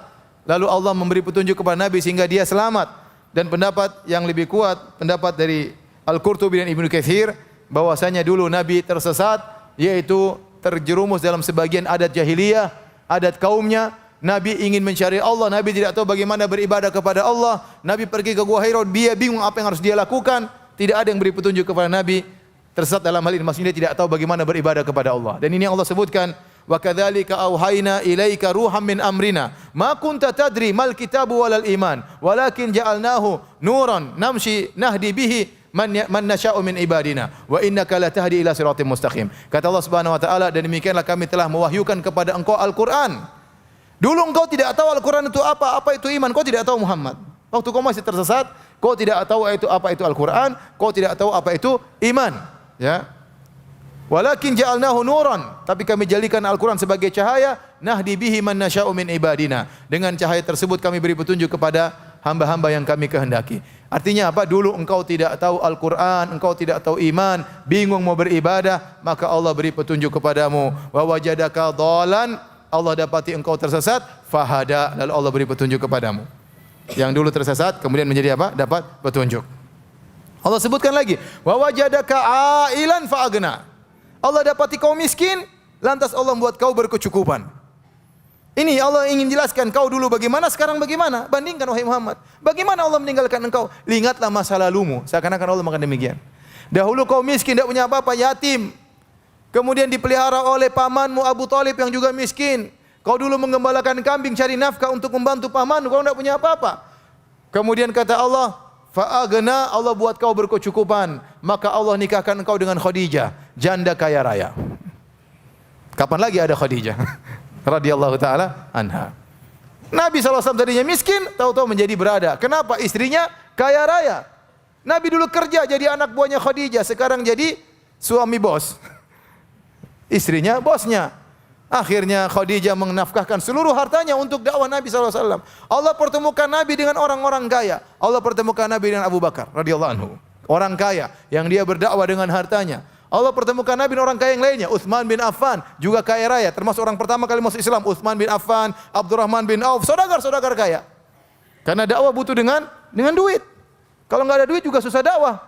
lalu Allah memberi petunjuk kepada Nabi sehingga dia selamat. Dan pendapat yang lebih kuat, pendapat dari Al-Qurtubi dan Ibnu Katsir, bahwasanya dulu Nabi tersesat, yaitu terjerumus dalam sebagian adat jahiliyah, adat kaumnya. Nabi ingin mencari Allah, Nabi tidak tahu bagaimana beribadah kepada Allah. Nabi pergi ke Gua Hira, dia bingung apa yang harus dia lakukan. Tidak ada yang beri petunjuk kepada Nabi. Tersesat dalam hal ini, maksudnya dia tidak tahu bagaimana beribadah kepada Allah. Dan ini yang Allah sebutkan, wa kadzalika auhayna ilaika ruham min amrina ma kunta tadri mal kitabu walal iman walakin ja'alnahu nuran namshi nahdi bihi man nasha'u min ibadina wa innaka latahdi ila siratim mustaqim. Kata Allah Subhanahu wa taala, dan demikianlah kami telah mewahyukan kepada engkau Al-Qur'an. Dulu engkau tidak tahu Al-Qur'an itu apa itu iman, kau tidak tahu Muhammad. Waktu kau masih tersesat, kau tidak tahu apa itu Al-Qur'an, kau tidak tahu apa itu iman, ya. Walakin ja'alnahu nuran, tapi kami jadikan Al-Qur'an sebagai cahaya, nahdi bihi man nasha'u min ibadina. Dengan cahaya tersebut kami beri petunjuk kepada hamba-hamba yang kami kehendaki. Artinya apa? Dulu engkau tidak tahu Al-Qur'an, engkau tidak tahu iman, bingung mau beribadah, maka Allah beri petunjuk kepadamu. Wa wajadaka dhalan, Allah dapati engkau tersesat, fahada, lalu Allah beri petunjuk kepadamu. Yang dulu tersesat kemudian menjadi apa? Dapat petunjuk. Allah sebutkan lagi, wa wajadaka ailan fa agna. Allah dapati kau miskin, lantas Allah membuat kau berkecukupan. Ini Allah ingin jelaskan, kau dulu bagaimana, sekarang bagaimana. Bandingkan wahai Muhammad. Bagaimana Allah meninggalkan engkau? Ingatlah masa lalumu. Seakan-akan Allah mengatakan demikian. Dahulu kau miskin, tidak punya apa-apa, yatim. Kemudian dipelihara oleh pamanmu Abu Talib yang juga miskin. Kau dulu menggembalakan kambing, cari nafkah untuk membantu pamanmu, kau tidak punya apa-apa. Kemudian kata Allah, fa'agna, Allah buat kau berkecukupan. Maka Allah nikahkan engkau dengan Khadijah, janda kaya raya. Kapan lagi ada Khadijah? Radhiyallahu ta'ala anha. Nabi SAW tadinya miskin, tahu-tahu menjadi berada. Kenapa? Istrinya kaya raya. Nabi dulu kerja jadi anak buahnya Khadijah, sekarang jadi suami bos. Istrinya bosnya. Akhirnya Khadijah menafkahkan seluruh hartanya untuk dakwah Nabi SAW. Allah pertemukan Nabi dengan orang-orang kaya. Allah pertemukan Nabi dengan Abu Bakar radhiyallahu anhu. Orang kaya yang dia berdakwah dengan hartanya. Allah pertemukan Nabi dengan orang kaya yang lainnya. Utsman bin Affan juga kaya raya, termasuk orang pertama kali masuk Islam. Utsman bin Affan, Abdurrahman bin Auf, saudagar-saudagar kaya. Karena dakwah butuh dengan duit. Kalau enggak ada duit juga susah dakwah.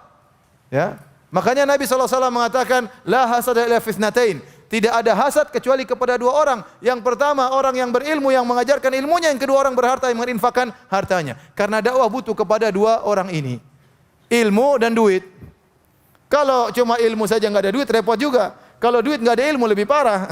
Ya. Makanya Nabi SAW mengatakan, la hasada illa fitnatain. Tidak ada hasad kecuali kepada dua orang. Yang pertama orang yang berilmu yang mengajarkan ilmunya, yang kedua orang berharta yang menginfakkan hartanya. Karena dakwah butuh kepada dua orang ini. Ilmu dan duit. Kalau cuma ilmu saja enggak ada duit repot juga. Kalau duit enggak ada ilmu lebih parah.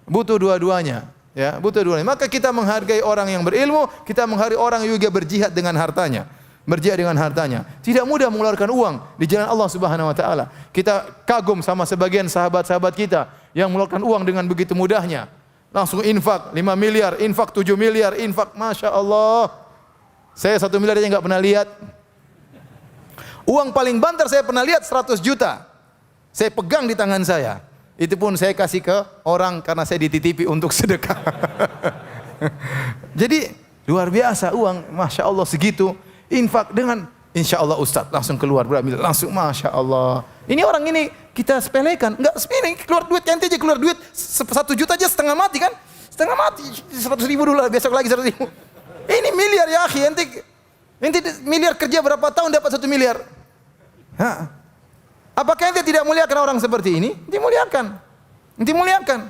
Butuh dua-duanya, ya, butuh dua-duanya. Maka kita menghargai orang yang berilmu, kita menghargai orang yang juga berjihad dengan hartanya. Berjihad dengan hartanya. Tidak mudah mengeluarkan uang di jalan Allah Subhanahu wa taala. Kita kagum sama sebagian sahabat-sahabat kita yang mengeluarkan uang dengan begitu mudahnya. Langsung infak 5 miliar, infak 7 miliar, infak, Masya Allah. Saya 1 miliar aja enggak pernah lihat. Uang paling banter saya pernah lihat 100 juta. Saya pegang di tangan saya. Itu pun saya kasih ke orang karena saya dititipi untuk sedekah. Jadi luar biasa uang, Masya Allah segitu. Infak dengan insya Allah Ustaz langsung keluar berapa miliar, langsung Masya Allah. Ini orang ini kita sepelekan, enggak sepele, keluar duit ente aja keluar duit 1 juta aja setengah mati kan? Setengah mati, 100 ribu dulu, besok lagi 100 ribu. Ini miliar ya akhi, ente miliar kerja berapa tahun dapat 1 miliar? Ha. Apakah ente tidak muliakan orang seperti ini? Dimuliakan. Ente muliakan.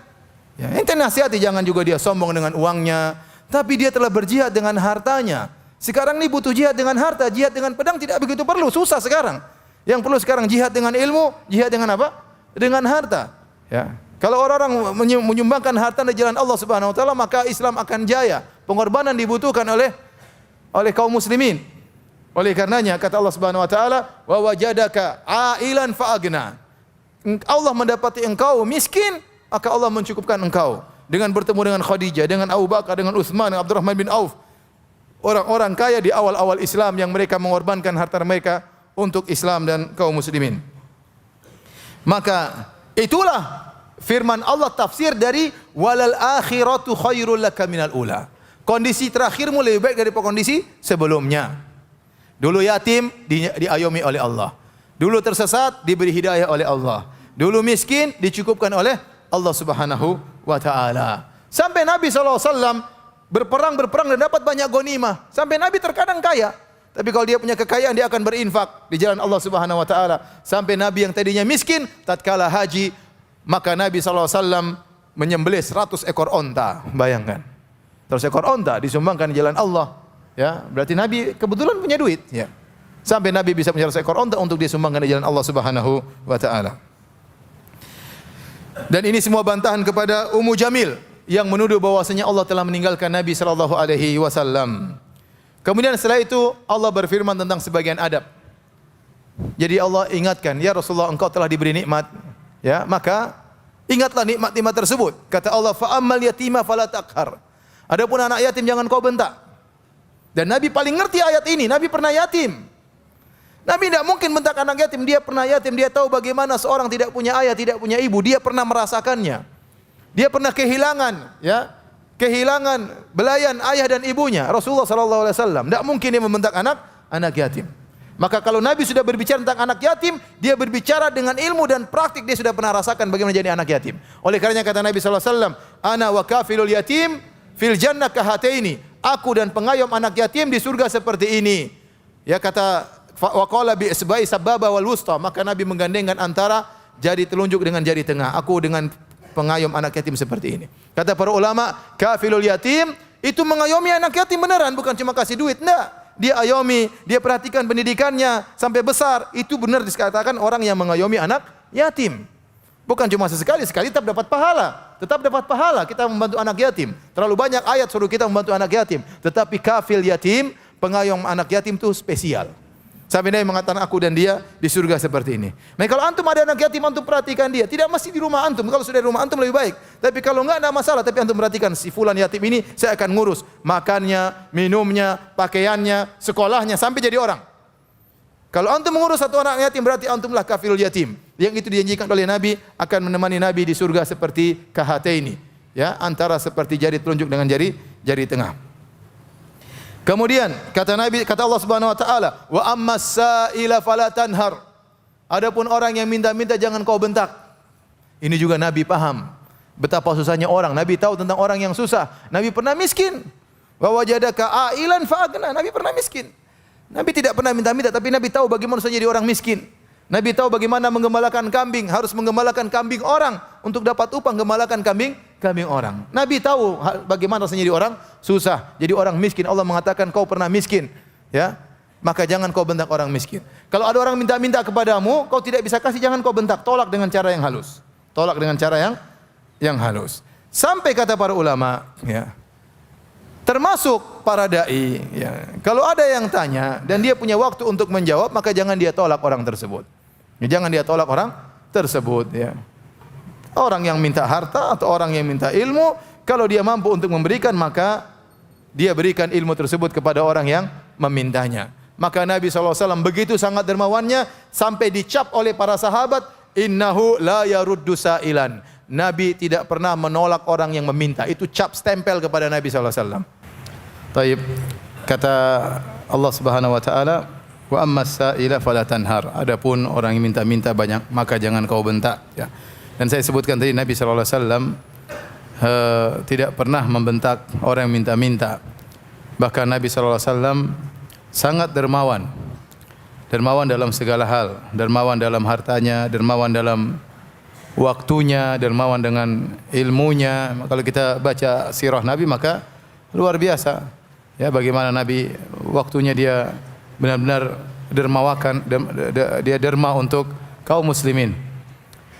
Ya, ente nasihati jangan juga dia sombong dengan uangnya, tapi dia telah berjihad dengan hartanya. Sekarang ini butuh jihad dengan harta, jihad dengan pedang tidak begitu perlu, susah sekarang. Yang perlu sekarang jihad dengan ilmu, jihad dengan apa? Dengan harta. Ya. Kalau orang-orang menyumbangkan harta di jalan Allah Subhanahu wa taala, maka Islam akan jaya. Pengorbanan dibutuhkan oleh kaum muslimin. Oleh karenanya kata Allah Subhanahu wa taala, "Wa wajadaka ailan fa'agna." Allah mendapati engkau miskin, maka Allah mencukupkan engkau dengan bertemu dengan Khadijah, dengan Abu Bakar, dengan Utsman, dengan Abdurrahman bin Auf. Orang-orang kaya di awal-awal Islam yang mereka mengorbankan harta mereka untuk Islam dan kaum muslimin. Maka itulah firman Allah tafsir dari walal akhiratu khairul laka minal ula. Kondisi terakhirmu lebih baik daripada kondisi sebelumnya. Dulu yatim diayomi oleh Allah. Dulu tersesat diberi hidayah oleh Allah. Dulu miskin dicukupkan oleh Allah Subhanahu wa taala. Sampai Nabi SAW berperang dan dapat banyak ghanimah. Sampai Nabi terkadang kaya. Tapi kalau dia punya kekayaan dia akan berinfak di jalan Allah Subhanahu wa taala. Sampai Nabi yang tadinya miskin tatkala haji, maka Nabi SAW menyembelih 100 ekor onta. Bayangkan. 100 ekor onta disumbangkan di jalan Allah. Ya, berarti Nabi kebetulan punya duit, ya. Sampai Nabi bisa punya 100 ekor onta untuk disumbangkan di jalan Allah Subhanahu wa taala. Dan ini semua bantahan kepada Ummu Jamil yang menuduh bahwasanya Allah telah meninggalkan Nabi sallallahu alaihi wasallam. Kemudian setelah itu Allah berfirman tentang sebagian adab. Jadi Allah ingatkan, ya Rasulullah engkau telah diberi nikmat, ya, maka ingatlah nikmat-nikmat tersebut. Kata Allah, fa ammal yatima fala taqhar. Adapun anak yatim jangan kau bentak. Dan Nabi paling ngerti ayat ini, Nabi pernah yatim. Nabi tidak mungkin bentak anak yatim, dia pernah yatim, dia tahu bagaimana seorang tidak punya ayah, tidak punya ibu, dia pernah merasakannya. Dia pernah kehilangan, ya, kehilangan belayan ayah dan ibunya. Rasulullah sallallahu alaihi wasallam tidak mungkin dia membentak anak yatim. Maka kalau Nabi sudah berbicara tentang anak yatim, dia berbicara dengan ilmu dan praktik, dia sudah pernah rasakan bagaimana jadi anak yatim. Oleh karenanya kata Nabi sallallahu alaihi wasallam, "Ana wa kafilul yatim fil jannah kahataini." Aku dan pengayom anak yatim di surga seperti ini. Ya, kata wa qala bi isba'i sababa wal wusta, maka Nabi menggandengkan antara jari telunjuk dengan jari tengah. Aku dengan pengayom anak yatim seperti ini. Kata para ulama, kafilul yatim itu mengayomi anak yatim beneran, bukan cuma kasih duit. Enggak. Dia ayomi, dia perhatikan pendidikannya sampai besar. Itu benar dikatakan orang yang mengayomi anak yatim. Bukan cuma sesekali, sekali tetap dapat pahala. Tetap dapat pahala kita membantu anak yatim. Terlalu banyak ayat suruh kita membantu anak yatim. Tetapi kafil yatim, pengayom anak yatim itu spesial. Sampai Nabi mengatakan aku dan dia di surga seperti ini. Nah, kalau antum ada anak yatim, antum perhatikan dia. Tidak mesti di rumah antum. Kalau sudah di rumah antum lebih baik. Tapi kalau enggak ada masalah. Tapi antum perhatikan si fulan yatim ini saya akan ngurus makannya, minumnya, pakaiannya, sekolahnya sampai jadi orang. Kalau antum mengurus satu anak yatim berarti antumlah kafilul yatim. Yang itu dijanjikan oleh Nabi akan menemani Nabi di surga seperti kahataini. Ya, antara seperti jari telunjuk dengan jari tengah. Kemudian kata Nabi, kata Allah Subhanahu wa taala, "Wa ammas sa'ila fala tanhar." Adapun orang yang minta-minta jangan kau bentak. Ini juga Nabi paham betapa susahnya orang. Nabi tahu tentang orang yang susah. Nabi pernah miskin. Wa wajadaka ailan fa'agna. Nabi pernah miskin. Nabi tidak pernah minta-minta, tapi Nabi tahu bagaimana jadi orang miskin. Nabi tahu bagaimana menggembalakan kambing, harus menggembalakan kambing orang untuk dapat upah menggembalakan kambing orang. Nabi tahu bagaimana rasanya jadi orang susah, jadi orang miskin. Allah mengatakan kau pernah miskin, ya. Maka jangan kau bentak orang miskin. Kalau ada orang minta-minta kepadamu, kau tidak bisa kasih, jangan kau bentak, tolak dengan cara yang halus. Tolak dengan cara yang halus. Sampai kata para ulama, ya. Termasuk para dai, ya. Kalau ada yang tanya dan dia punya waktu untuk menjawab, maka jangan dia tolak orang tersebut. Ya, jangan dia tolak orang tersebut, ya. Orang yang minta harta atau orang yang minta ilmu, kalau dia mampu untuk memberikan, maka dia berikan ilmu tersebut kepada orang yang memintanya. Maka Nabi SAW begitu sangat dermawannya sampai dicap oleh para sahabat, innahu la yaruddu sa'ilan. Nabi tidak pernah menolak orang yang meminta. Itu cap stempel kepada Nabi SAW. Taib. Kata Allah Subhanahu wa taala, wa ammas sa'ila fala tanhar. Adapun orang yang minta-minta banyak, maka jangan kau bentak, ya. Dan saya sebutkan tadi Nabi sallallahu alaihi wasallam tidak pernah membentak orang yang minta-minta. Bahkan Nabi sallallahu alaihi wasallam sangat dermawan. Dermawan dalam segala hal, dermawan dalam hartanya, dermawan dalam waktunya, dermawan dengan ilmunya. Kalau kita baca sirah Nabi maka luar biasa. Ya, bagaimana Nabi waktunya dia benar-benar dermawakan, dia derma untuk kaum muslimin.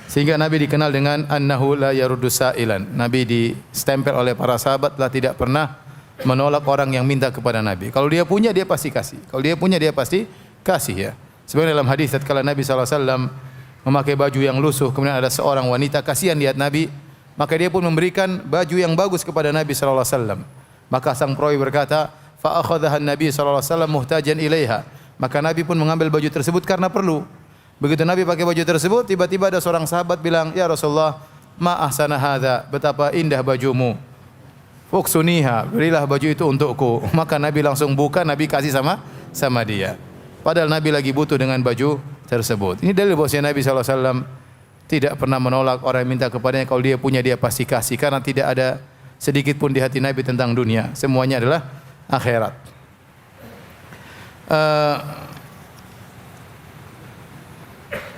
Sehingga Nabi dikenal dengan annahu la yaruddu sa'ilan. Nabi distempel oleh para sahabat telah tidak pernah menolak orang yang minta kepada Nabi. Kalau dia punya dia pasti kasih. Kalau dia punya dia pasti kasih, ya. Sebenarnya dalam hadis tatkala Nabi sallallahu alaihi wasallam memakai baju yang lusuh, kemudian ada seorang wanita kasihan lihat Nabi, maka dia pun memberikan baju yang bagus kepada Nabi sallallahu alaihi wasallam. Maka sang perawi berkata, fa akhadhaha an-nabi sallallahu alaihi wasallam muhtajan ilaiha. Maka Nabi pun mengambil baju tersebut karena perlu. Begitu Nabi pakai baju tersebut, tiba-tiba ada seorang sahabat bilang, "Ya Rasulullah, ma ahsana hadza, betapa indah bajumu. Fuksuniha, berilah baju itu untukku." Maka Nabi langsung buka, Nabi kasih sama dia. Padahal Nabi lagi butuh dengan baju tersebut. Ini dalil bahwasanya Nabi sallallahu alaihi wasallam tidak pernah menolak orang yang minta kepadanya. Kalau dia punya dia pasti kasih, karena tidak ada sedikit pun di hati Nabi tentang dunia. Semuanya adalah akhirat.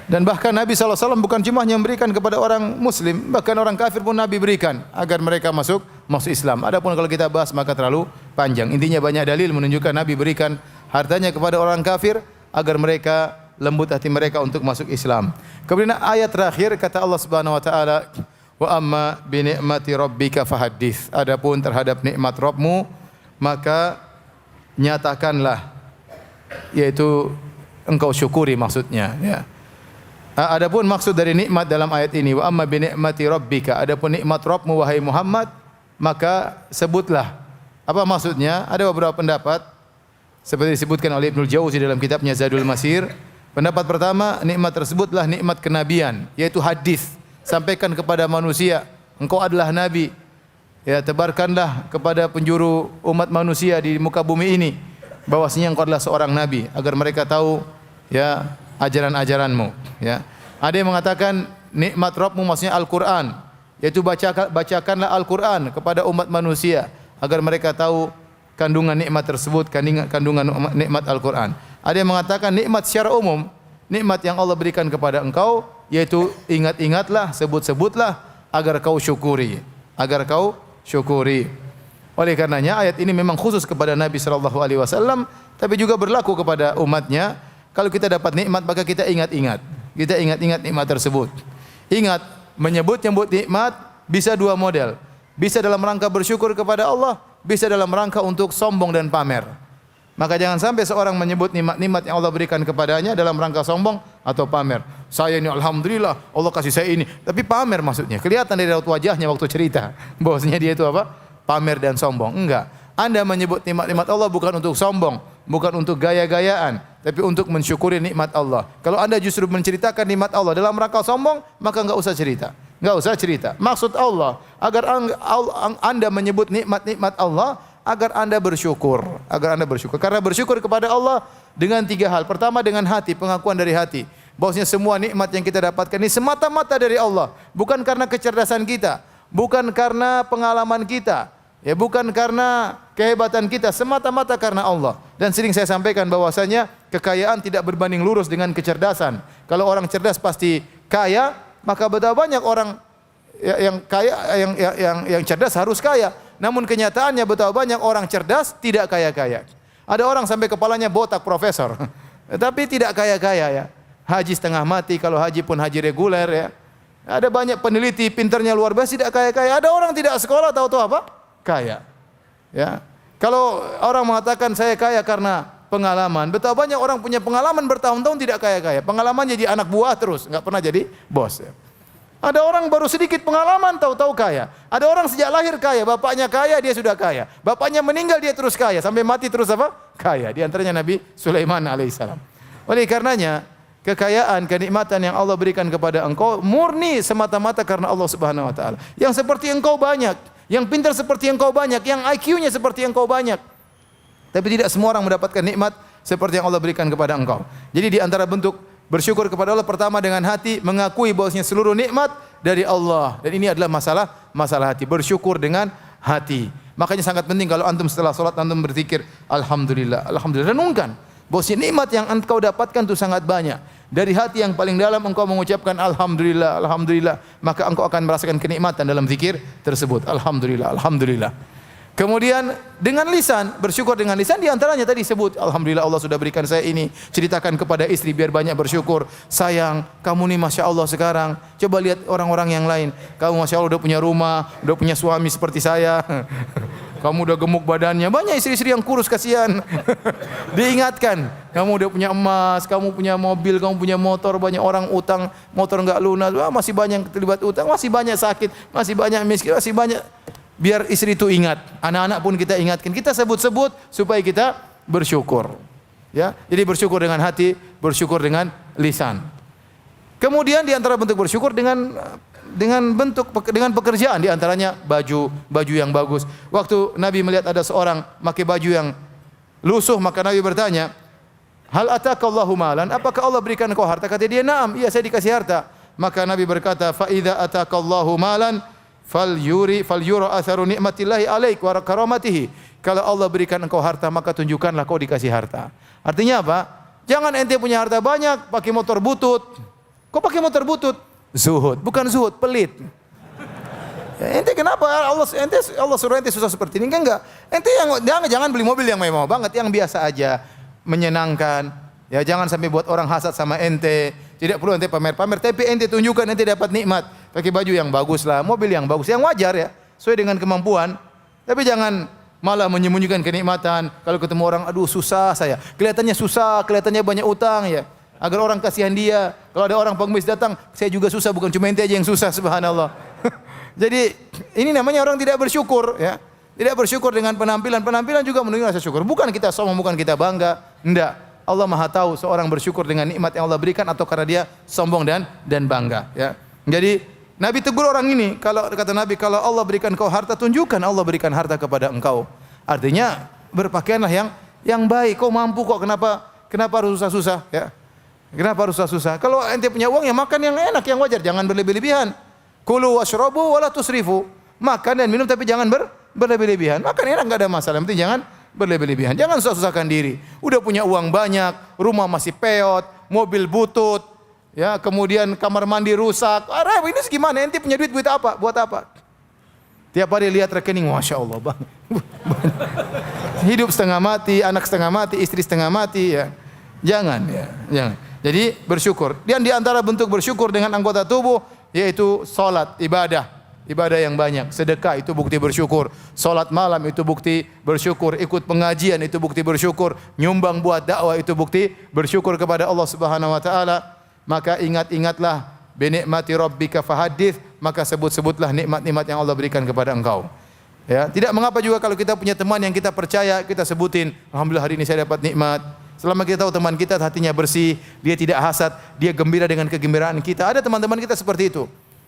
Dan bahkan Nabi SAW bukan cuma yang memberikan kepada orang muslim, bahkan orang kafir pun Nabi berikan agar mereka masuk Islam. Adapun kalau kita bahas maka terlalu panjang. Intinya banyak dalil menunjukkan Nabi berikan hartanya kepada orang kafir agar mereka lembut hati mereka untuk masuk Islam. Kemudian ayat terakhir kata Allah Subhanahu wa taala, wa amma bi ni'mati rabbika fahaddits. Adapun terhadap nikmat Rabbmu maka nyatakanlah, yaitu engkau syukuri maksudnya, ya. Adapun maksud dari nikmat dalam ayat ini, wa amma bi ni'mati rabbika, adapun nikmat Rabbmu wahai Muhammad, maka sebutlah. Apa maksudnya? Ada beberapa pendapat seperti disebutkan oleh Ibnu Jauzi dalam kitabnya Zadul Masir. Pendapat pertama, nikmat tersebutlah nikmat kenabian, yaitu hadis. Sampaikan kepada manusia, engkau adalah nabi. Ya, tebarkanlah kepada penjuru umat manusia di muka bumi ini bahwasanya engkau adalah seorang nabi agar mereka tahu, ya, ajaran-ajaranmu, ya. Ada yang mengatakan nikmat Rabbmu maksudnya Al-Qur'an, yaitu bacakanlah Al-Qur'an kepada umat manusia agar mereka tahu kandungan nikmat tersebut, kandungan nikmat Al-Qur'an. Ada yang mengatakan nikmat secara umum, nikmat yang Allah berikan kepada engkau, yaitu ingat-ingatlah, sebut-sebutlah agar kau syukuri, agar kau syukuri. Oleh karenanya ayat ini memang khusus kepada Nabi sallallahu alaihi wasallam, tapi juga berlaku kepada umatnya. Kalau kita dapat nikmat maka kita ingat-ingat. Kita ingat-ingat nikmat tersebut. Ingat, menyebut-nyebut nikmat bisa dua model. Bisa dalam rangka bersyukur kepada Allah, bisa dalam rangka untuk sombong dan pamer. Maka jangan sampai seorang menyebut nikmat-nikmat yang Allah berikan kepadanya dalam rangka sombong atau pamer. Saya ini alhamdulillah Allah kasih saya ini, tapi pamer maksudnya. Kelihatan dari raut wajahnya waktu cerita bahwasanya dia itu apa? Pamer dan sombong. Enggak. Anda menyebut nikmat-nikmat Allah bukan untuk sombong, bukan untuk gaya-gayaan, tapi untuk mensyukuri nikmat Allah. Kalau Anda justru menceritakan nikmat Allah dalam rangka sombong, maka enggak usah cerita. Enggak usah cerita. Maksud Allah agar Anda menyebut nikmat-nikmat Allah agar Anda bersyukur, agar Anda bersyukur. Karena bersyukur kepada Allah dengan tiga hal. Pertama dengan hati, pengakuan dari hati. Bahwasanya semua nikmat yang kita dapatkan ini semata-mata dari Allah, bukan karena kecerdasan kita, bukan karena pengalaman kita, ya bukan karena kehebatan kita, semata-mata karena Allah. Dan sering saya sampaikan bahwasanya kekayaan tidak berbanding lurus dengan kecerdasan. Kalau orang cerdas pasti kaya, maka betapa banyak orang yang kaya, yang cerdas harus kaya. Namun kenyataannya betapa banyak orang cerdas tidak kaya-kaya. Ada orang sampai kepalanya botak profesor, tapi tidak kaya-kaya ya. Haji setengah mati, kalau haji pun haji reguler ya. Ada banyak peneliti pinternya luar biasa tidak kaya-kaya. Ada orang tidak sekolah tahu-tahu apa? Kaya. Ya. Kalau orang mengatakan saya kaya karena pengalaman, betapa banyak orang punya pengalaman bertahun-tahun tidak kaya-kaya. Pengalaman jadi anak buah terus, enggak pernah jadi bos ya. Ada orang baru sedikit pengalaman tahu-tahu kaya. Ada orang sejak lahir kaya, bapaknya kaya dia sudah kaya. Bapaknya meninggal dia terus kaya sampai mati terus apa? Kaya. Di antaranya Nabi Sulaiman alaihissalam. Oleh karenanya kekayaan, kenikmatan yang Allah berikan kepada engkau murni semata-mata karena Allah Subhanahu wa taala. Yang seperti engkau banyak, yang pintar seperti engkau banyak, yang IQ-nya seperti engkau banyak. Tapi tidak semua orang mendapatkan nikmat seperti yang Allah berikan kepada engkau. Jadi di antara bentuk bersyukur kepada Allah pertama dengan hati, mengakui bahwasanya seluruh nikmat dari Allah. Dan ini adalah masalah hati, bersyukur dengan hati. Makanya sangat penting kalau antum setelah salat antum berzikir alhamdulillah, alhamdulillah, renungkan bahwasanya nikmat yang engkau dapatkan itu sangat banyak. Dari hati yang paling dalam engkau mengucapkan alhamdulillah, alhamdulillah, maka engkau akan merasakan kenikmatan dalam zikir tersebut. Alhamdulillah, alhamdulillah. Kemudian dengan lisan, bersyukur dengan lisan di antaranya tadi sebut alhamdulillah Allah sudah berikan saya ini. Ceritakan kepada istri biar banyak bersyukur. Sayang, kamu nih Masya Allah sekarang. Coba lihat orang-orang yang lain. Kamu Masya Allah udah punya rumah, udah punya suami seperti saya. Kamu udah gemuk badannya. Banyak istri-istri yang kurus kasihan. Diingatkan, kamu udah punya emas, kamu punya mobil, kamu punya motor, banyak orang utang, motor enggak lunas, masih banyak yang terlibat utang, masih banyak sakit, masih banyak miskin, masih banyak. Biar istri itu ingat, anak-anak pun kita ingatkan, kita sebut-sebut supaya kita bersyukur. Ya, jadi bersyukur dengan hati, bersyukur dengan lisan. Kemudian di antara bentuk bersyukur dengan pekerjaan, di antaranya baju yang bagus. Waktu Nabi melihat ada seorang pakai baju yang lusuh, maka Nabi bertanya, "Hal atakallahu malan?" Apakah Allah berikan engkau harta? Kata dia, "Na'am." Iya, saya dikasih harta. Maka Nabi berkata, "Fa idza atakallahu malan fal yura atharu nikmatillahi alaik wa karamatihi." Kalau Allah berikan engkau harta maka tunjukkanlah kau dikasih harta. Artinya apa? Jangan ente punya harta banyak pakai motor butut. Kau pakai motor butut? Zuhud, bukan zuhud, pelit. Ya, ente kenapa Allah suruh ente susah seperti ini? Enggak. Ente yang jangan beli mobil yang mewah banget, yang biasa aja, menyenangkan. Ya, jangan sampai buat orang hasad sama ente. Tidak perlu ente pamer-pamer, tapi ente tunjukkan ente dapat nikmat. Pakai baju yang bagus lah, mobil yang bagus, yang wajar ya, sesuai dengan kemampuan. Tapi jangan malah menyembunyikan kenikmatan. Kalau ketemu orang, aduh susah saya. Kelihatannya susah, kelihatannya banyak utang ya. Agar orang kasihan dia. Kalau ada orang pengemis datang, saya juga susah, bukan cuma ente aja yang susah, subhanallah. Jadi ini namanya orang tidak bersyukur ya. Tidak bersyukur dengan penampilan. Penampilan juga menunjukkan rasa syukur. Bukan kita sombong, bukan kita bangga. Enggak. Allah Maha tahu seorang bersyukur dengan nikmat yang Allah berikan atau karena dia sombong dan bangga ya. Jadi Nabi tegur orang ini, kalau kata Nabi, kalau Allah berikan kau harta, tunjukkan Allah berikan harta kepada engkau. Artinya berpakaianlah yang baik. Kau mampu kok, kenapa harus susah-susah ya? Kenapa harus susah-susah? Kalau ente punya uang ya makan yang enak, yang wajar, jangan berlebih-lebihan. Kulu washrabu wala tusrifu. Makan dan minum tapi jangan berlebih-lebihan. Makan enak enggak ada masalah, yang penting jangan berlebih-lebihan. Jangan susah-susahkan diri. Udah punya uang banyak, rumah masih peot, mobil butut, Ya, kemudian kamar mandi rusak. Ini gimana? Ente punya duit buat apa? Buat apa? Tiap hari lihat rekening, Masya Allah bang. Hidup setengah mati, anak setengah mati, istri setengah mati ya. Jangan ya, jangan. Jadi bersyukur. Dan di antara bentuk bersyukur dengan anggota tubuh yaitu salat, ibadah. Ibadah yang banyak, sedekah itu bukti bersyukur, salat malam itu bukti bersyukur, ikut pengajian itu bukti bersyukur, nyumbang buat dakwah itu bukti bersyukur kepada Allah Subhanahu wa taala. Maka ingat-ingatlah bi nikmati rabbika fahadits, maka sebut-sebutlah nikmat-nikmat yang Allah berikan kepada engkau. Ya, tidak mengapa juga kalau kita punya teman yang kita percaya, kita sebutin, alhamdulillah hari ini saya dapat nikmat. Selama kita tahu teman kita hatinya bersih, dia tidak hasad, dia gembira dengan kegembiraan kita. Ada teman-teman kita seperti itu.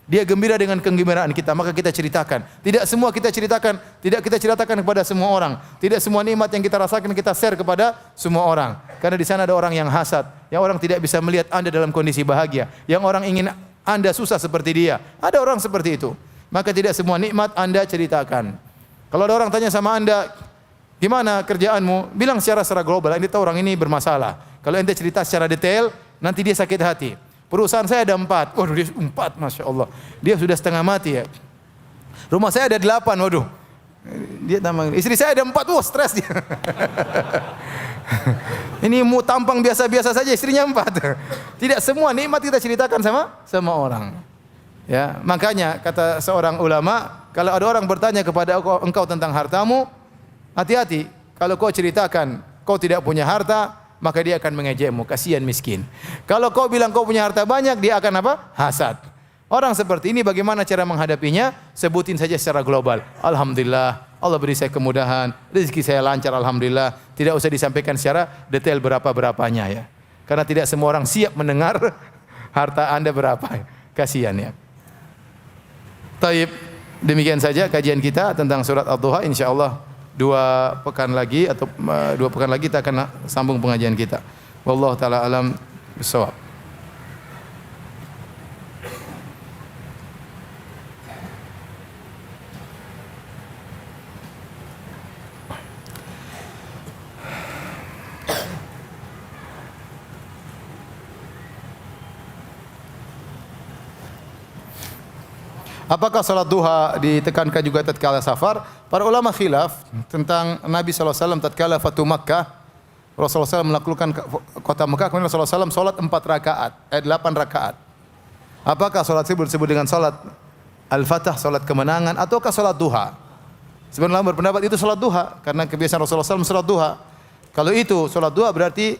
Dia gembira dengan kegembiraan kita, maka kita ceritakan. Tidak semua kita ceritakan, tidak kita ceritakan kepada semua orang. Tidak semua nikmat yang kita rasakan kita share kepada semua orang. Karena di sana ada orang yang hasad, yang orang tidak bisa melihat Anda dalam kondisi bahagia, yang orang ingin Anda susah seperti dia. Ada orang seperti itu. Maka tidak semua nikmat Anda ceritakan. Kalau ada orang tanya sama Anda, gimana kerjaanmu? Bilang secara global, Anda tahu orang ini bermasalah. Kalau Anda cerita secara detail, nanti dia sakit hati. Perusahaan saya ada 4. Waduh, dia 4, Masya Allah. Dia sudah setengah mati ya. Rumah saya ada 8, waduh. Dia tambah. Istri saya ada 4, wah stres dia. Ini mau tampang biasa-biasa saja, istrinya 4. Tidak semua nikmat kita ceritakan sama orang. Ya, makanya kata seorang ulama, kalau ada orang bertanya kepada engkau tentang hartamu, hati-hati. Kalau kau ceritakan kau tidak punya harta, maka dia akan mengejekmu, kasihan miskin. Kalau kau bilang kau punya harta banyak, dia akan apa? Hasad. Orang seperti ini bagaimana cara menghadapinya? Sebutin saja secara global. Alhamdulillah, Allah beri saya kemudahan, rezeki saya lancar, alhamdulillah. Tidak usah disampaikan secara detail berapa-berapanya ya. Karena tidak semua orang siap mendengar harta Anda berapa. Kasihan ya. Taib, demikian saja kajian kita tentang surat Ad-Duha. Insyaallah 2 pekan lagi kita akan sambung pengajian kita. Wallahu taala alam bissawab. Apakah salat duha ditekankan juga tatkala safar? Para ulama khilaf tentang Nabi SAW tatkala Fatu Makkah. Rasulullah SAW menaklukkan kota Makkah, kemudian Rasulullah SAW salat 8 rakaat. Apakah salat tersebut disebut dengan salat Al-Fatah, salat kemenangan, ataukah salat duha? Sebenarnya ulama berpendapat itu salat duha, karena kebiasaan Rasulullah SAW salat duha. Kalau itu salat duha berarti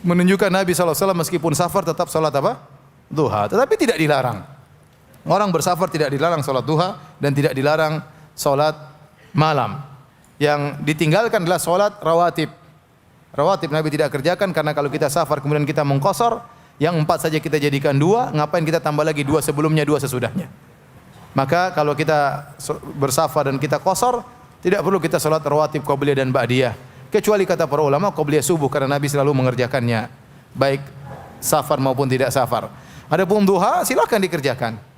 menunjukkan Nabi SAW meskipun safar tetap salat apa? Duha, tetapi tidak dilarang. Orang bersafar tidak dilarang salat duha dan tidak dilarang salat malam. Yang ditinggalkan adalah salat rawatib. Rawatib Nabi tidak kerjakan karena kalau kita safar kemudian kita mengqashar, yang 4 saja kita jadikan 2, ngapain kita tambah lagi 2 sebelumnya, 2 sesudahnya. Maka kalau kita bersafar dan kita qashar, tidak perlu kita salat rawatib qabliyah dan ba'diyah. Kecuali kata para ulama qabliyah subuh karena Nabi selalu mengerjakannya, baik safar maupun tidak safar. Adapun duha silakan dikerjakan.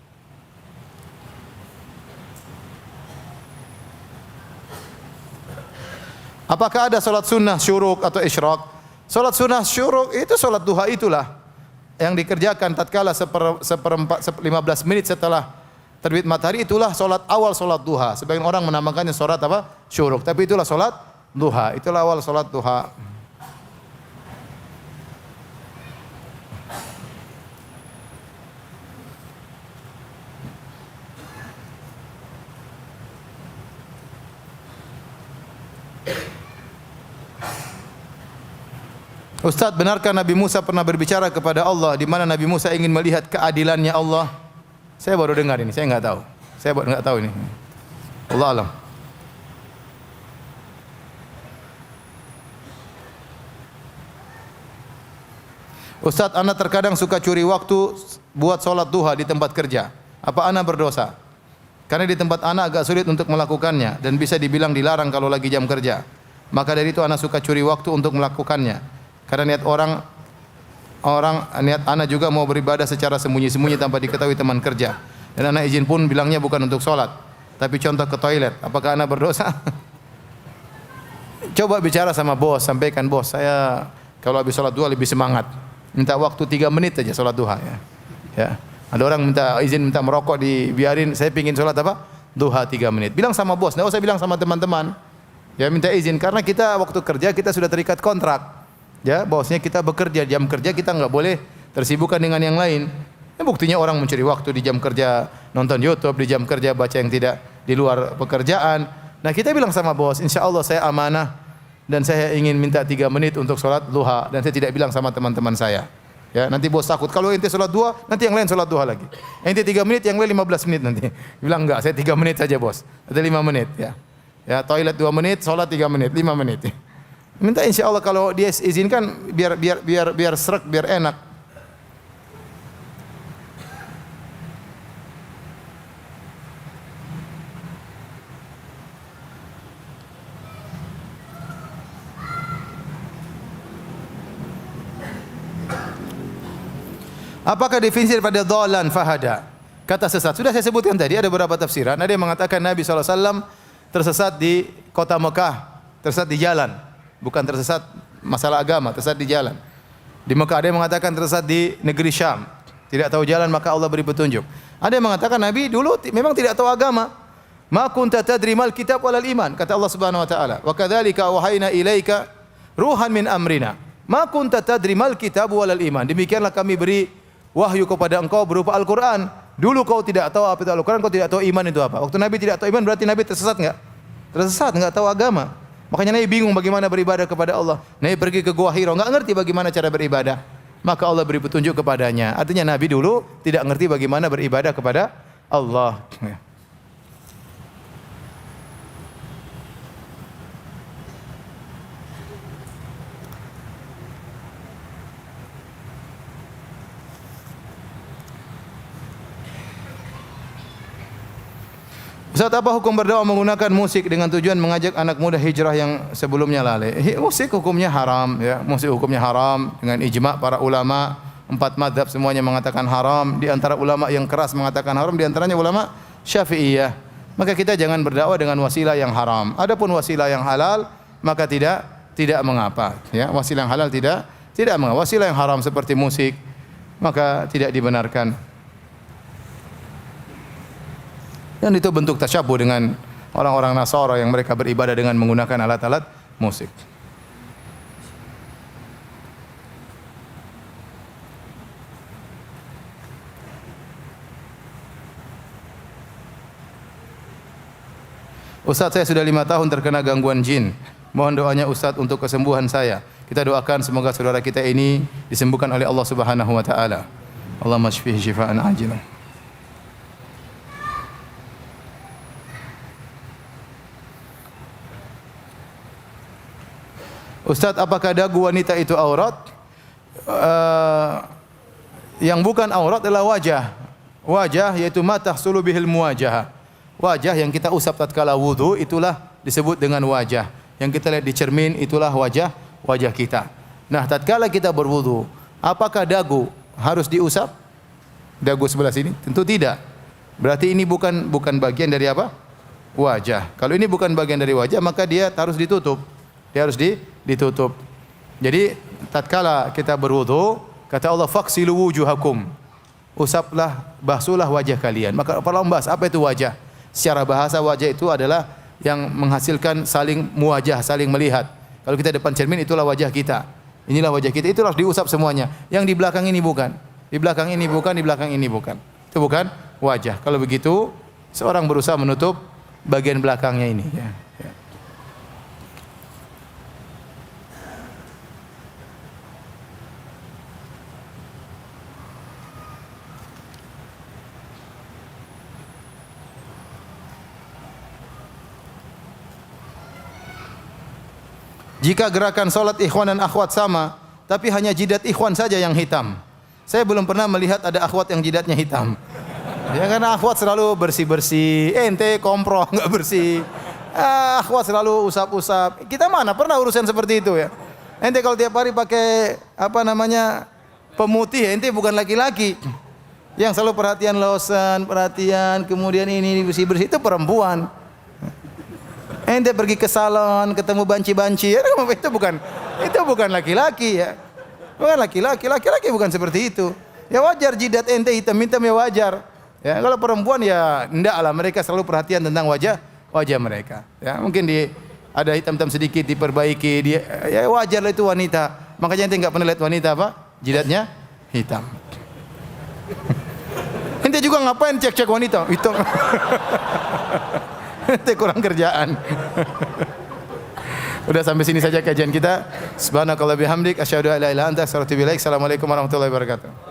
Apakah ada salat sunnah syuruk atau isyraq? Salat sunnah syuruk itu salat duha itulah yang dikerjakan tatkala 15 menit setelah terbit matahari, itulah salat awal salat duha. Sebagian orang menamakannya salat apa? Syuruk, tapi itulah salat duha. Itulah awal salat duha. Ustaz, benarkah Nabi Musa pernah berbicara kepada Allah di mana Nabi Musa ingin melihat keadilannya Allah? Saya baru dengar ini, saya enggak tahu. Saya enggak tahu ini. Allah alam. Ustaz, ana terkadang suka curi waktu buat sholat duha di tempat kerja. Apa ana berdosa? Karena di tempat ana agak sulit untuk melakukannya dan bisa dibilang dilarang kalau lagi jam kerja. Maka dari itu ana suka curi waktu untuk melakukannya. Karena niat ana juga mau beribadah secara sembunyi-sembunyi tanpa diketahui teman kerja. Dan ana izin pun bilangnya bukan untuk sholat, tapi contoh ke toilet. Apakah ana berdosa? Coba bicara sama bos, sampaikan, bos, saya kalau habis sholat duha lebih semangat. Minta waktu 3 menit saja salat duha ya. Ya. Ada orang minta izin minta merokok dibiarin, saya pingin salat apa? Duha 3 menit. Bilang sama bos, enggak usah bilang sama teman-teman. Ya minta izin karena kita waktu kerja kita sudah terikat kontrak. Ya, bosnya kita bekerja, jam kerja kita enggak boleh tersibukkan dengan yang lain. Ya, buktinya orang mencuri waktu di jam kerja nonton YouTube, di jam kerja baca yang tidak di luar pekerjaan. Nah, kita bilang sama bos, insyaallah saya amanah dan saya ingin minta 3 menit untuk salat duha dan saya tidak bilang sama teman-teman saya. Ya, nanti bos takut kalau ente salat duha, nanti yang lain salat duha lagi. Ente 3 menit, yang lain 15 menit nanti. Bilang enggak, saya 3 menit saja, bos. Ada 5 menit, ya. Ya, toilet 2 menit, salat 3 menit, 5 menit. Minta insyaallah kalau dia izinkan biar srek, biar enak. Apakah definisi daripada dhalan fahada? Kata sesat. Sudah saya sebutkan tadi ada beberapa tafsiran. Ada yang mengatakan Nabi SAW tersesat di kota Mekah, tersesat di jalan. Bukan tersesat masalah agama, tersesat di jalan. Di Mekah ada yang mengatakan tersesat di negeri Syam. Tidak tahu jalan maka Allah beri petunjuk. Ada yang mengatakan Nabi dulu memang tidak tahu agama. Ma kunta tadri mal kitab walal iman. Kata Allah Subhanahu wa taala. Wa kadzalika wahayna ilaika ruhan min amrina. Ma kunta tadri mal kitab walal iman. Demikianlah kami beri wahyu kepada engkau berupa Al-Quran. Dulu kau tidak tahu apa itu Al-Quran, kau tidak tahu iman itu apa. Waktu Nabi tidak tahu iman berarti Nabi tersesat enggak? Tersesat, enggak tahu agama. Makanya Nabi bingung bagaimana beribadah kepada Allah. Nabi pergi ke Gua Hira, enggak ngerti bagaimana cara beribadah. Maka Allah beri petunjuk kepadanya. Artinya Nabi dulu tidak ngerti bagaimana beribadah kepada Allah. Ustaz, apa hukum berdakwah menggunakan musik dengan tujuan mengajak anak muda hijrah yang sebelumnya lalai? Musik hukumnya haram, ya. Musik hukumnya haram dengan ijma' para ulama. 4 mazhab semuanya mengatakan haram. Di antara ulama yang keras mengatakan haram, di antaranya ulama Syafi'iyah. Maka kita jangan berdakwah dengan wasilah yang haram. Adapun wasilah yang halal, maka tidak mengapa, ya. Wasilah yang halal tidak mengapa. Wasilah yang haram seperti musik, maka tidak dibenarkan. Dan itu bentuk tasyabuh dengan orang-orang Nasara yang mereka beribadah dengan menggunakan alat-alat musik. Ustaz, saya sudah 5 tahun terkena gangguan jin. Mohon doanya Ustaz untuk kesembuhan saya. Kita doakan semoga saudara kita ini disembuhkan oleh Allah Subhanahu wa taala. Allahumma shfihi shifaan ajilan. Ustaz, apakah dagu wanita itu aurat? Yang bukan aurat adalah wajah. Wajah yaitu ma tahsulu bihil muwajahah. Wajah yang kita usap tatkala wudu itulah disebut dengan wajah. Yang kita lihat di cermin itulah wajah kita. Nah, tatkala kita berwudu, apakah dagu harus diusap? Dagu sebelah sini? Tentu tidak. Berarti ini bukan bagian dari apa? Wajah. Kalau ini bukan bagian dari wajah, maka dia harus ditutup. Dia harus ditutup. Jadi tatkala kita berwudu, kata Allah faksilu wujuhakum. Usaplah, basuhlah wajah kalian. Maka para membahas apa itu wajah? Secara bahasa wajah itu adalah yang menghasilkan saling muwajah, saling melihat. Kalau kita depan cermin itulah wajah kita. Inilah wajah kita, itu harus diusap semuanya. Yang di belakang ini bukan. Di belakang ini bukan, di belakang ini bukan. Itu bukan wajah. Kalau begitu seorang berusaha menutup bagian belakangnya ini, ya. Jika gerakan solat ikhwan dan akhwat sama, tapi hanya jidat ikhwan saja yang hitam. Saya belum pernah melihat ada akhwat yang jidatnya hitam. Ya, karena akhwat selalu bersih-bersih. Ente kompro enggak bersih. Akhwat selalu usap-usap. Kita mana pernah urusan seperti itu, ya. Ente kalau tiap hari pakai pemutih, ente bukan laki-laki. Yang selalu perhatian lotion, perhatian, kemudian ini bersih-bersih itu perempuan. Ente pergi ke salon, ketemu banci-banci, itu bukan laki-laki, ya. Bukan laki-laki bukan seperti itu. Ya wajar jidat ente hitam-hitam ya wajar. Ya kalau perempuan ya enggak lah, mereka selalu perhatian tentang wajah mereka. Ya mungkin ada hitam-hitam sedikit diperbaiki, dia ya wajar lah itu wanita. Makanya ente enggak pernah lihat wanita apa? Jidatnya hitam. Ente juga ngapain cek-cek wanita? Hitam. Ente kurang kerjaan. Udah sampai sini saja kajian kita. Subhanakallah bihamdik asyhadu an la ilaha illa anta astaghfiruka wa atubu ilaik. Assalamualaikum warahmatullahi wabarakatuh.